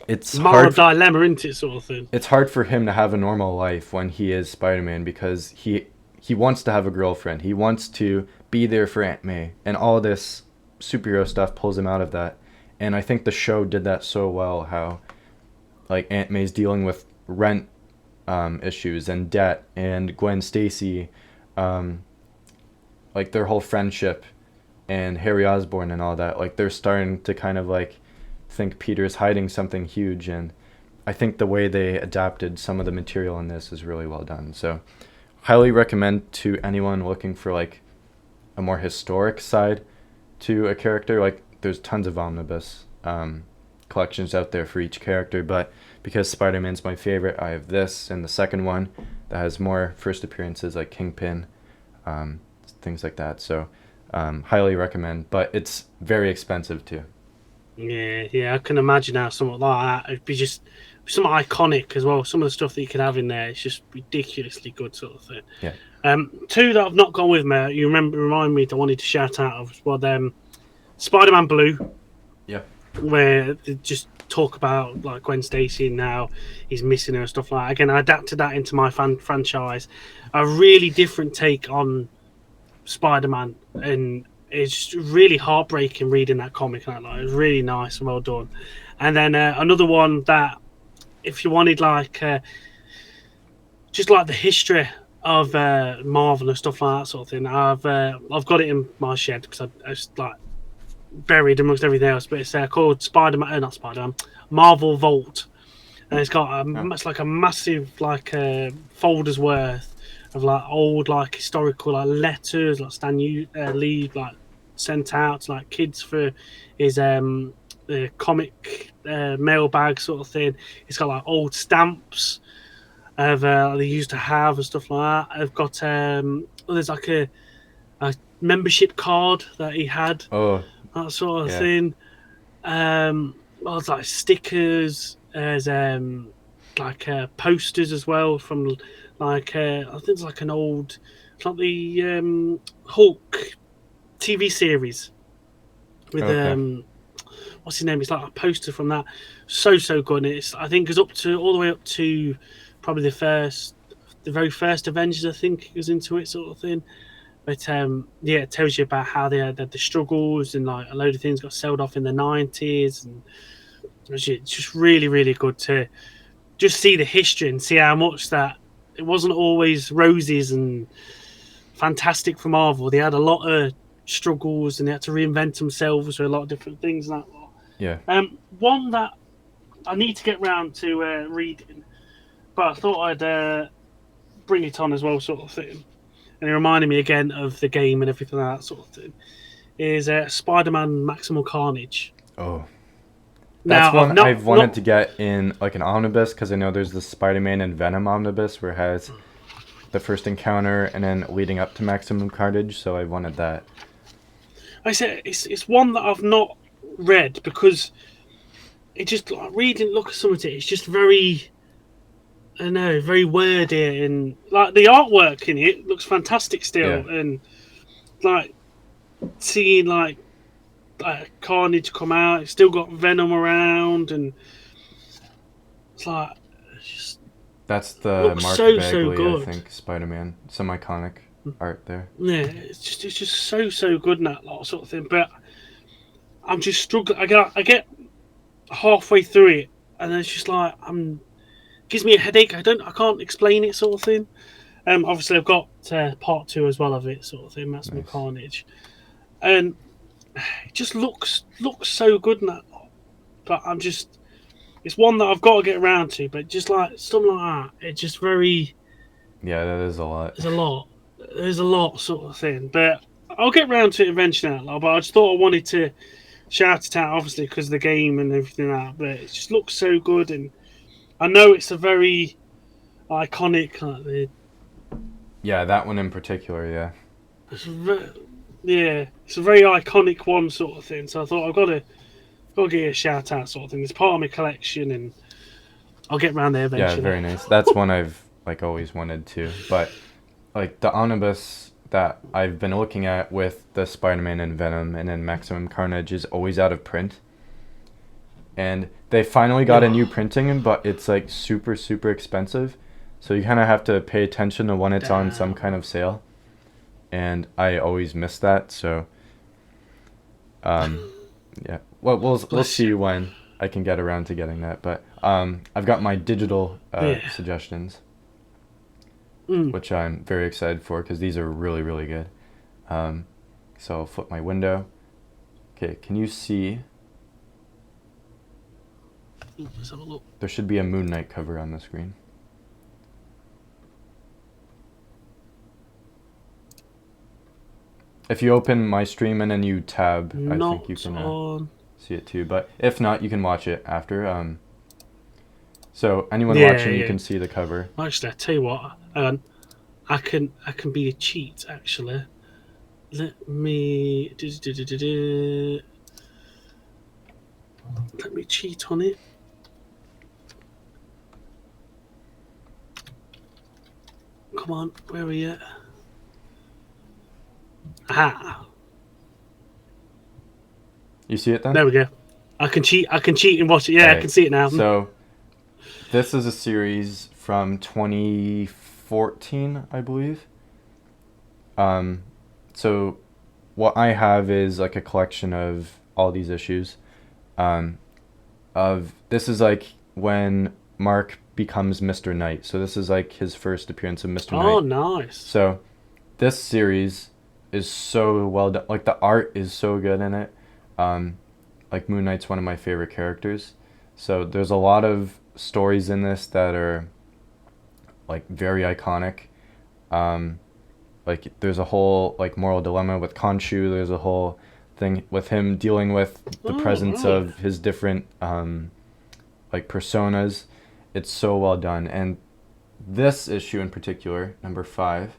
[SPEAKER 2] it's
[SPEAKER 1] moral
[SPEAKER 2] hard
[SPEAKER 1] dilemma, isn't it, sort of thing?
[SPEAKER 2] it's hard for him to have a normal life when he is Spider-Man, because he wants to have a girlfriend, he wants to be there for Aunt May, and all this superhero stuff pulls him out of that. And I think the show did that so well, how like Aunt May's dealing with rent issues and debt, and Gwen Stacy, like their whole friendship, and Harry Osborn and all that, like they're starting to kind of like think Peter's hiding something huge. And I think the way they adapted some of the material in this is really well done. So highly recommend to anyone looking for like a more historic side to a character. Like, there's tons of omnibus collections out there for each character, but because Spider-Man's my favorite, I have this and the second one that has more first appearances like Kingpin, things like that. So highly recommend, but it's very expensive too.
[SPEAKER 1] Yeah, I can imagine how something like that, it'd be just something iconic as well. Some of the stuff that you could have in there, it's just ridiculously good, sort of thing.
[SPEAKER 2] Yeah.
[SPEAKER 1] Two that I've not gone with, me, you remind me that I wanted to shout out of, well, Spider-Man Blue.
[SPEAKER 2] Yeah.
[SPEAKER 1] Where they just talk about like Gwen Stacy and how he's missing her and stuff like that. Again, I adapted that into my franchise. A really different take on Spider-Man, and it's just really heartbreaking reading that comic. Like, it was really nice and well done. And then another one that, if you wanted like just like the history of Marvel and stuff like that sort of thing, I've got it in my shed because I just like buried amongst everything else. But it's called Spider-Man, not Spider-Man, Marvel Vault, and it's got it's like a massive like folder's worth of like old like historical like letters like Stan Lee like sent out to like kids for his comic mailbag sort of thing. It's got like old stamps of they used to have and stuff like that. I've got there's like a membership card that he had, that sort of thing. Well, it's like stickers. There's like posters as well from like I think it's like an old, it's like the Hulk TV series with what's his name? It's like a poster from that. So good. And it's, I think it's up to all the way up to probably the very first Avengers. I think it goes into it, sort of thing. But yeah, it tells you about how they had the struggles, and like a load of things got sold off in the 90s, and it's just really good to just see the history and see how much that it wasn't always roses and fantastic for Marvel. They had a lot of struggles and they had to reinvent themselves for a lot of different things. And that.
[SPEAKER 2] Yeah.
[SPEAKER 1] One that I need to get round to reading, but I thought I'd bring it on as well, sort of thing. And it reminded me again of the game and everything like that sort of thing. Is Spider-Man Maximal Carnage.
[SPEAKER 2] Oh. That's one I've wanted to get in like an omnibus, because I know there's the Spider-Man and Venom omnibus where it has the first encounter and then leading up to Maximum Carnage, so I wanted that.
[SPEAKER 1] I said it's one that I've not read because it just like reading, look at some of it, it's just very I know, very wordy, and like the artwork in it looks fantastic
[SPEAKER 2] Yeah,
[SPEAKER 1] still, and like seeing like Carnage come out, it's still got Venom around, and it's like it just
[SPEAKER 2] that's the
[SPEAKER 1] looks
[SPEAKER 2] Mark
[SPEAKER 1] so
[SPEAKER 2] Bagley, I
[SPEAKER 1] good.
[SPEAKER 2] think, Spider-Man. Some iconic art there.
[SPEAKER 1] Yeah, it's just so good in that lot sort of thing. But I'm just struggling. I get halfway through it, and then it's just like gives me a headache. I can't explain it sort of thing. Obviously I've got part two as well of it sort of thing. That's my
[SPEAKER 2] Nice.
[SPEAKER 1] Carnage, and it just looks so good in that lot. But I'm just it's one that I've got to get around to. But just like something like that, it's just very
[SPEAKER 2] Yeah, that is a lot.
[SPEAKER 1] there's a lot there's a lot sort of thing. But I'll get round to it eventually. That lot, but I just thought I wanted to shout it out, obviously because of the game and everything like that. But it just looks so good, and I know it's a very iconic.
[SPEAKER 2] Yeah, that one in particular, yeah.
[SPEAKER 1] It's yeah, it's a very iconic one sort of thing. So I thought I've got to give it a shout out sort of thing. It's part of my collection, and I'll get round there
[SPEAKER 2] Yeah,
[SPEAKER 1] eventually.
[SPEAKER 2] very nice. That's one I've like always wanted to. But like the omnibus that I've been looking at with the Spider-Man and Venom and then Maximum Carnage is always out of print. And they finally got a new
[SPEAKER 1] Oh,
[SPEAKER 2] printing, but it's like super super expensive. So you kind of have to pay attention to when it's on some kind
[SPEAKER 1] damn.
[SPEAKER 2] of sale. And I always miss that, so um yeah. Well, we'll
[SPEAKER 1] Bless you.
[SPEAKER 2] see when I can get around to getting that, but I've got my digital
[SPEAKER 1] Yeah.
[SPEAKER 2] suggestions,
[SPEAKER 1] Mm.
[SPEAKER 2] which I'm very excited for because these are really really good. Um, so I'll flip my window. Okay, can you see?
[SPEAKER 1] Ooh, let's have a look.
[SPEAKER 2] There should be a Moon Knight cover on the screen. If you open my stream and then you tab, I think you
[SPEAKER 1] Not
[SPEAKER 2] can
[SPEAKER 1] on.
[SPEAKER 2] see it too. But if not, you can watch it after. So anyone
[SPEAKER 1] Yeah,
[SPEAKER 2] watching, you
[SPEAKER 1] yeah.
[SPEAKER 2] can see the cover.
[SPEAKER 1] Actually, I tell you what. Hang on. I can be a cheat. Actually, let me let me cheat on it. Come on, where are you? Aha!
[SPEAKER 2] You see it then?
[SPEAKER 1] There we go. I can cheat. I can cheat and watch it.
[SPEAKER 2] All
[SPEAKER 1] Yeah, I can
[SPEAKER 2] right.
[SPEAKER 1] see it now.
[SPEAKER 2] So this is a series from 2014, I believe. Um, so what I have is like a collection of all these issues. Um, of this is like when Mark becomes Mr. Knight. So this is like his first appearance of Mr.
[SPEAKER 1] Oh,
[SPEAKER 2] Knight.
[SPEAKER 1] nice.
[SPEAKER 2] So this series is so well done. Like the art is so good in it. Um, like Moon Knight's one of my favorite characters. So there's a lot of stories in this that are like very iconic. Um, like there's a whole like moral dilemma with Khonshu. There's a whole thing with him dealing with the
[SPEAKER 1] Oh,
[SPEAKER 2] presence
[SPEAKER 1] right.
[SPEAKER 2] of his different like personas. It's so well done. And this issue in particular, number 5,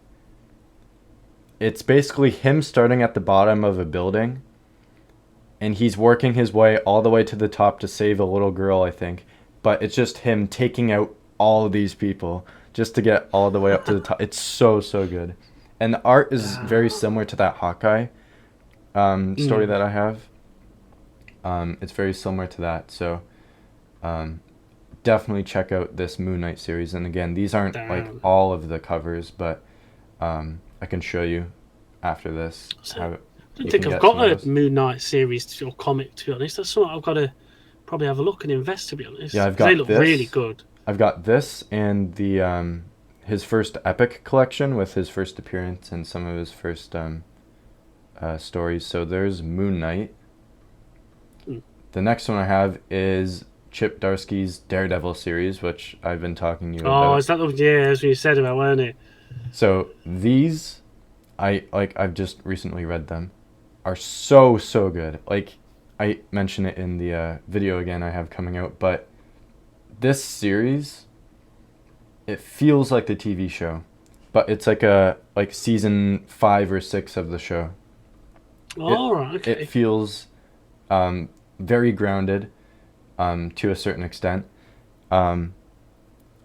[SPEAKER 2] it's basically him starting at the bottom of a building and he's working his way all the way to the top to save a little girl, I think. But it's just him taking out all of these people just to get all the way up to the top. It's so so good, and the art is very
[SPEAKER 1] Damn.
[SPEAKER 2] similar to that Hawkeye story
[SPEAKER 1] Mm.
[SPEAKER 2] that I have. It's very similar to that, so um, definitely check out this Moon Knight series. And again, these aren't like
[SPEAKER 1] Damn.
[SPEAKER 2] all of the covers, but I can show you after this
[SPEAKER 1] So, I
[SPEAKER 2] how
[SPEAKER 1] don't
[SPEAKER 2] you
[SPEAKER 1] think
[SPEAKER 2] can
[SPEAKER 1] I've
[SPEAKER 2] get some
[SPEAKER 1] got
[SPEAKER 2] of
[SPEAKER 1] a
[SPEAKER 2] those.
[SPEAKER 1] Moon Knight series or comic, to be honest. That's something I've got to probably have a look and invest, to be
[SPEAKER 2] Yeah,
[SPEAKER 1] honest,
[SPEAKER 2] I've
[SPEAKER 1] because they
[SPEAKER 2] got
[SPEAKER 1] look really
[SPEAKER 2] this.
[SPEAKER 1] good.
[SPEAKER 2] I've got this and the his first epic collection with his first appearance and some of his first stories. So there's Moon Knight.
[SPEAKER 1] Mm.
[SPEAKER 2] The next one I have is Chip Darsky's Daredevil series, which I've been talking to you
[SPEAKER 1] Oh,
[SPEAKER 2] about.
[SPEAKER 1] is that the yeah? As we said about, weren't it?
[SPEAKER 2] So these, I've just recently read them, are so so good. Like I mention it in the video again I have coming out, but this series, it feels like the TV show, but it's like a like season 5 or 6 of the show. It
[SPEAKER 1] All right,
[SPEAKER 2] it
[SPEAKER 1] okay.
[SPEAKER 2] feels very grounded to a certain extent. Um,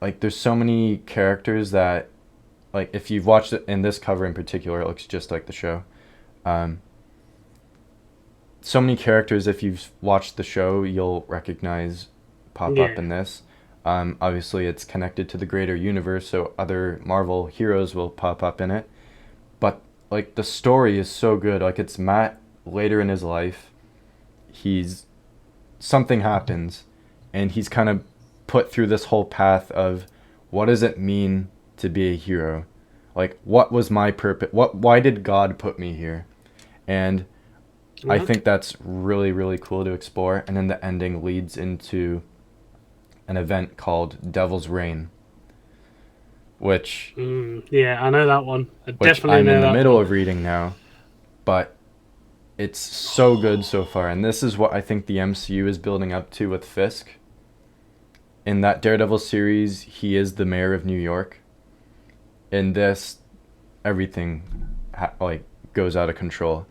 [SPEAKER 2] like there's so many characters that, like, if you've watched it in this cover in particular, it looks just like the show. Um, so many characters, if you've watched the show, you'll recognize pop up
[SPEAKER 1] Yeah,
[SPEAKER 2] in this. Obviously, it's connected to the greater universe, so other Marvel heroes will pop up in it. But like the story is so good. Like it's Matt later in his life. He's something happens, and he's kind of put through this whole path of what does it mean to be a hero? Like what was my purpose? Why did God put me here? And I
[SPEAKER 1] right.
[SPEAKER 2] think that's really, really cool to explore. And then the ending leads into an event called Devil's Reign, which
[SPEAKER 1] Yeah, I know that one. I
[SPEAKER 2] which
[SPEAKER 1] definitely
[SPEAKER 2] I'm in
[SPEAKER 1] know
[SPEAKER 2] the
[SPEAKER 1] that
[SPEAKER 2] middle
[SPEAKER 1] one.
[SPEAKER 2] of reading now, but it's so good so far. And this is what I think the MCU is building up to with Fisk. In that Daredevil series, he is the mayor of New York. In this, everything like goes out of control.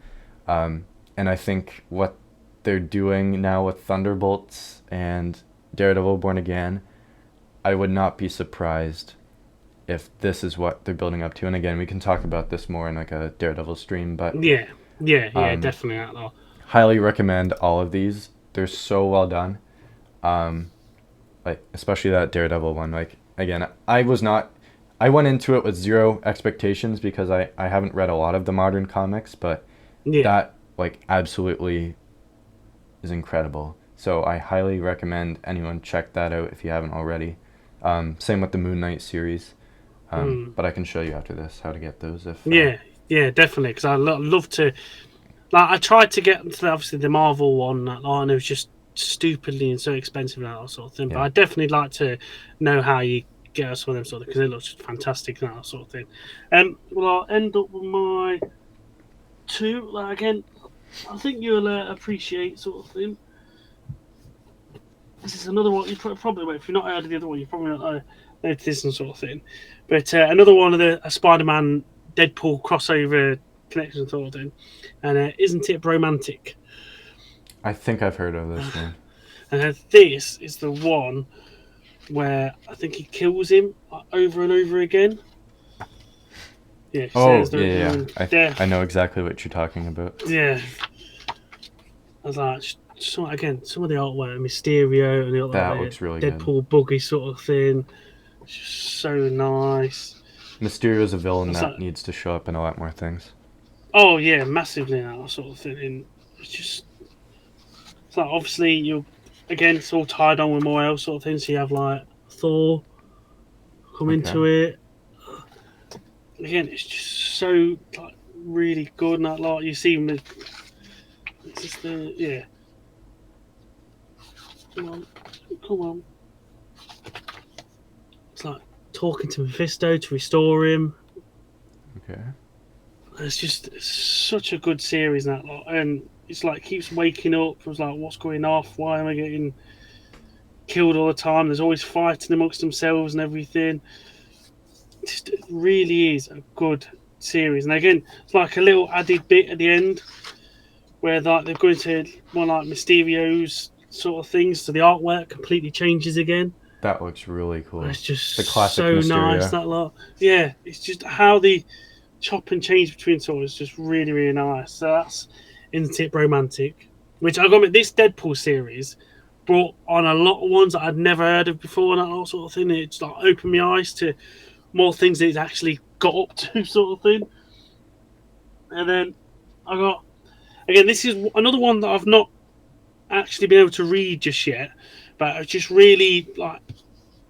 [SPEAKER 2] And I think what they're doing now with Thunderbolts and Daredevil Born Again, I would not be surprised if this is what they're building up to. And again, we can talk about this more in like a Daredevil stream, but
[SPEAKER 1] Yeah, yeah,
[SPEAKER 2] um,
[SPEAKER 1] definitely that lot.
[SPEAKER 2] highly recommend all of these. They're so well done. Um, like especially that Daredevil one. Like again, I went into it with zero expectations because I haven't read a lot of the modern comics, but
[SPEAKER 1] Yeah.
[SPEAKER 2] that like absolutely is incredible. So I highly recommend anyone check that out if you haven't already. Same with the Moon Knight series.
[SPEAKER 1] Mm.
[SPEAKER 2] But I can show you after this how to get those if
[SPEAKER 1] Yeah, yeah, definitely. Because love to. Like, I tried to get to obviously the Marvel one, and it was just stupidly and so expensive and that sort of thing. But
[SPEAKER 2] yeah.
[SPEAKER 1] I definitely like to know how you get some of them sort of because it looks fantastic and that sort of thing. Well, I'll end up with my two. Like again, I think you'll appreciate sort of thing. This is another one you probably if you're not heard of the other one, you probably not know this and sort of thing. But another one of the Spider-Man Deadpool crossover connection sort of thing, and isn't it romantic?
[SPEAKER 2] I think I've heard of this one.
[SPEAKER 1] This is the one where I think he kills him over and over again. Yeah, she
[SPEAKER 2] Oh
[SPEAKER 1] says
[SPEAKER 2] yeah,
[SPEAKER 1] the
[SPEAKER 2] yeah.
[SPEAKER 1] one
[SPEAKER 2] I
[SPEAKER 1] death.
[SPEAKER 2] know exactly what you're talking about.
[SPEAKER 1] Yeah, I was like, again, some of the artwork, Mysterio and
[SPEAKER 2] That
[SPEAKER 1] the
[SPEAKER 2] looks really good.
[SPEAKER 1] Deadpool buggy sort of thing. It's just so nice.
[SPEAKER 2] Mysterio is a
[SPEAKER 1] I
[SPEAKER 2] villain
[SPEAKER 1] was
[SPEAKER 2] that
[SPEAKER 1] like,
[SPEAKER 2] needs to show up in a lot more things.
[SPEAKER 1] oh yeah, massively now sort of thing. And it's just it's like obviously you're again it's all tied on with more else sort of thing. So you have like Thor come
[SPEAKER 2] Okay.
[SPEAKER 1] into it. Again, it's just so like really good and that lot. You see him it's just the yeah. Come on. Come on. It's like talking to Mephisto to restore him.
[SPEAKER 2] Okay.
[SPEAKER 1] It's just such a good series that lot. And it's like keeps waking up. It was like, what's going off? Why am I getting killed all the time? There's always fighting amongst themselves and everything. It really is a good series. And again, it's like a little added bit at the end where like they're going to one like Mysterio's sort of things, so the artwork completely changes again.
[SPEAKER 2] That looks really cool.
[SPEAKER 1] It's just
[SPEAKER 2] The classic
[SPEAKER 1] so nice
[SPEAKER 2] Mysterio.
[SPEAKER 1] that lot. Yeah, it's just how the chop and change between swords is just really really nice. So that's Isn't It Romantic, which I got this Deadpool series brought on a lot of ones that I'd never heard of before and that sort of thing. It's like opened my eyes to more things that it's actually got up to sort of thing. And then I got again. This is another one that I've not actually been able to read just yet, but I just really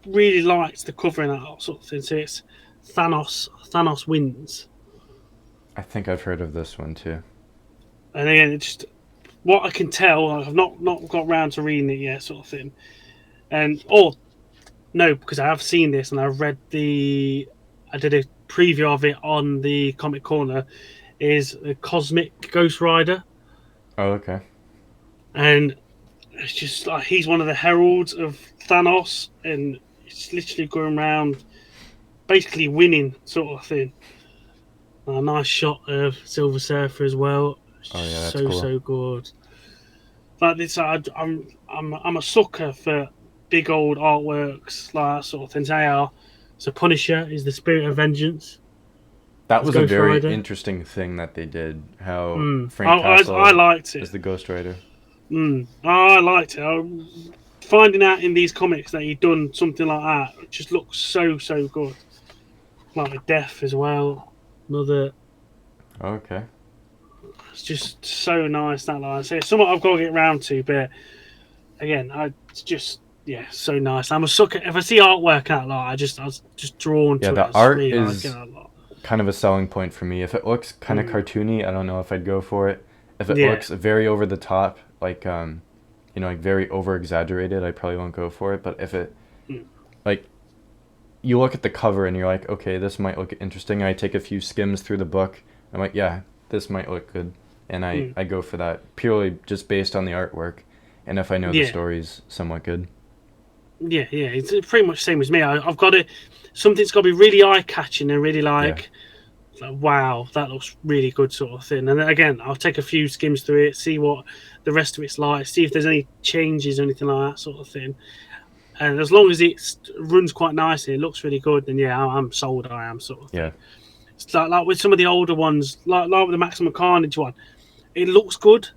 [SPEAKER 1] liked the cover and that sort of thing. So it's Thanos. Thanos wins,
[SPEAKER 2] I think I've heard of this one too.
[SPEAKER 1] and again, it's just what I can tell. I've not got round to reading it yet, sort of thing. And no, because I have seen this and I've read the. I did a preview of it on the Comic Corner. Is a Cosmic Ghost Rider,
[SPEAKER 2] Oh, okay.
[SPEAKER 1] and it's just like he's one of the heralds of Thanos, and it's literally going around basically winning sort of thing. A nice shot of Silver Surfer as well.
[SPEAKER 2] Oh yeah, that's
[SPEAKER 1] So
[SPEAKER 2] cool.
[SPEAKER 1] so good. Like this, I'm a sucker for big old artworks, like that sort of things. They are. So Punisher is the Spirit of Vengeance.
[SPEAKER 2] That
[SPEAKER 1] As
[SPEAKER 2] was a
[SPEAKER 1] Ghost
[SPEAKER 2] very
[SPEAKER 1] Rider.
[SPEAKER 2] interesting thing that they did. How
[SPEAKER 1] I,
[SPEAKER 2] Frank
[SPEAKER 1] I
[SPEAKER 2] Castle
[SPEAKER 1] liked
[SPEAKER 2] is
[SPEAKER 1] it.
[SPEAKER 2] the Ghost Rider.
[SPEAKER 1] I liked it. Finding out in these comics that he'd done something like that, it just looks so good. Like with Death as well. Another.
[SPEAKER 2] Okay.
[SPEAKER 1] It's just so nice that line. So it's something I've got to get round to, but again, it's just so nice. I'm a sucker. If I see artwork out like, I was just drawn
[SPEAKER 2] Yeah,
[SPEAKER 1] to it.
[SPEAKER 2] the
[SPEAKER 1] I just
[SPEAKER 2] art
[SPEAKER 1] really like it
[SPEAKER 2] is
[SPEAKER 1] a lot.
[SPEAKER 2] kind of a selling point for me. If it looks kind of cartoony, I don't know if I'd go for it. If it
[SPEAKER 1] Yeah,
[SPEAKER 2] looks very over the top, like like very over exaggerated, I probably won't go for it. But if it
[SPEAKER 1] mm.
[SPEAKER 2] like you look at the cover and you're like, okay, this might look interesting. I take a few skims through the book. I'm like, yeah, this might look good, and I go for that purely just based on the artwork, and if I know the
[SPEAKER 1] Yeah,
[SPEAKER 2] story's somewhat good.
[SPEAKER 1] yeah. It's pretty much the same as me. I've got to something's got to be really eye catching and really
[SPEAKER 2] Yeah.
[SPEAKER 1] like, wow, that looks really good, sort of thing. And then again, I'll take a few skims through it, see what the rest of it's like, see if there's any changes or anything like that, sort of thing. And as long as it runs quite nicely, it looks really good, then yeah, I'm sold. I am, sort of
[SPEAKER 2] Yeah.
[SPEAKER 1] thing. It's like with some of the older ones, like with the Maximum Carnage one, it looks good.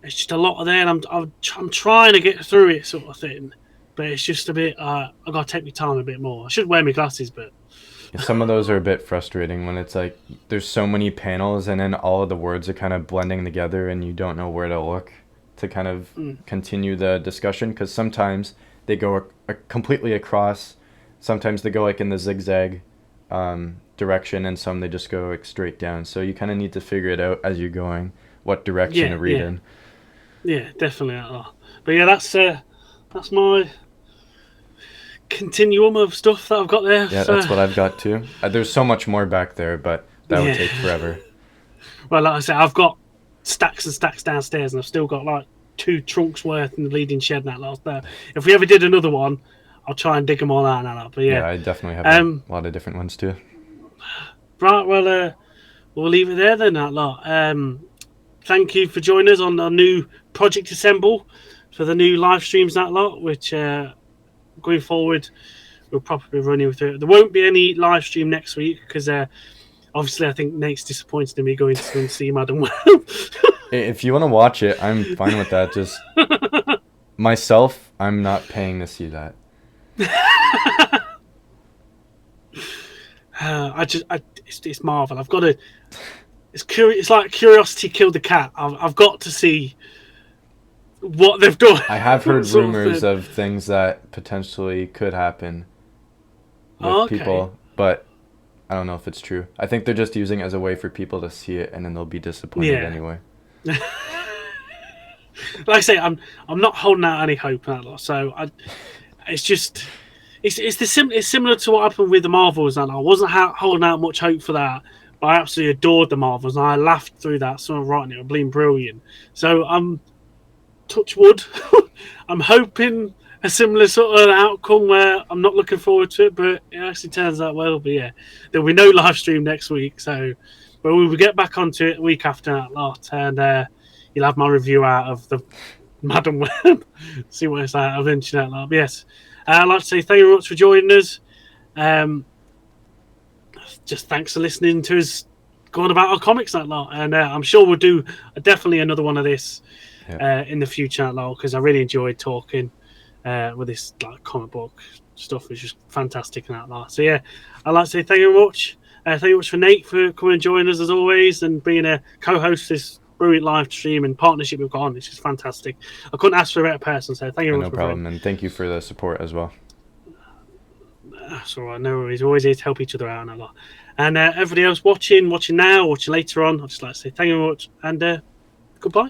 [SPEAKER 1] It's just a lot of there, and I'm trying to get through it, sort of thing. But it's just a bit. I got to take my time a bit more. I should wear my glasses, but
[SPEAKER 2] Some of those are a bit frustrating when it's like there's so many panels and then all of the words are kind of blending together and you don't know where to look to kind of continue the discussion because sometimes they go completely across, sometimes they go like in the zigzag direction, and some they just go like straight down. So you kind of need to figure it out as you're going what direction to read in.
[SPEAKER 1] Yeah, definitely. But yeah, that's my continuum of stuff that I've got there.
[SPEAKER 2] Yeah, that's what I've got too. There's so much more back there, but that would take forever.
[SPEAKER 1] Well, like I said, I've got stacks and stacks downstairs, and I've still got like 2 trunks worth in the leading shed and that last there. If we ever did another one, I'll try and dig them all out and that. But
[SPEAKER 2] Yeah, I definitely have a lot of different ones too.
[SPEAKER 1] Right, well, we'll leave it there then, that lot. Thank you for joining us on our new Project Assemble for the new live streams, that lot, which going forward we'll probably be running with it. There won't be any live stream next week because obviously I think Nate's disappointed in me going to see Madam Web.
[SPEAKER 2] If you want to watch it, I'm fine with that. Just myself, I'm not paying to see that.
[SPEAKER 1] It's Marvel. I've got to. It's like curiosity killed the cat. I've got to see what they've done.
[SPEAKER 2] I have heard rumors of things that potentially could happen with people, but I don't know if it's true. I think they're just using it as a way for people to see it, and then they'll be disappointed anyway.
[SPEAKER 1] Like I say, I'm not holding out any hope on that lot. So it's just it's similar to what happened with the Marvels, and I wasn't holding out much hope for that. But I absolutely adored the Marvels, and I laughed through that. Someone writing it, bleeding brilliant. So touch wood. I'm hoping a similar sort of outcome where I'm not looking forward to it, but it actually turns out well. But yeah, there'll be no live stream next week, so but we will get back onto it the week after that lot, and you'll have my review out of the Madam Web. See what it's like eventually. That lot. But yes, I'd like to say thank you very much for joining us. Just thanks for listening to us going about our comics that lot, and I'm sure we'll do definitely another one of this in the future that lot because I really enjoyed talking with this like comic book stuff. It's just fantastic and that lot. So yeah, I'd like to say thank you very much. Thank you very much for Nate for coming and joining us as always and being a co-host this brilliant live stream and partnership we've got on. It's just fantastic. I couldn't ask for a better person. So thank you very much.
[SPEAKER 2] No problem, and thank you for the support as well.
[SPEAKER 1] That's all right. No worries. We're always here to help each other out and a lot. And everybody else watching now, watching later on, I'd just like to say thank you very much and goodbye.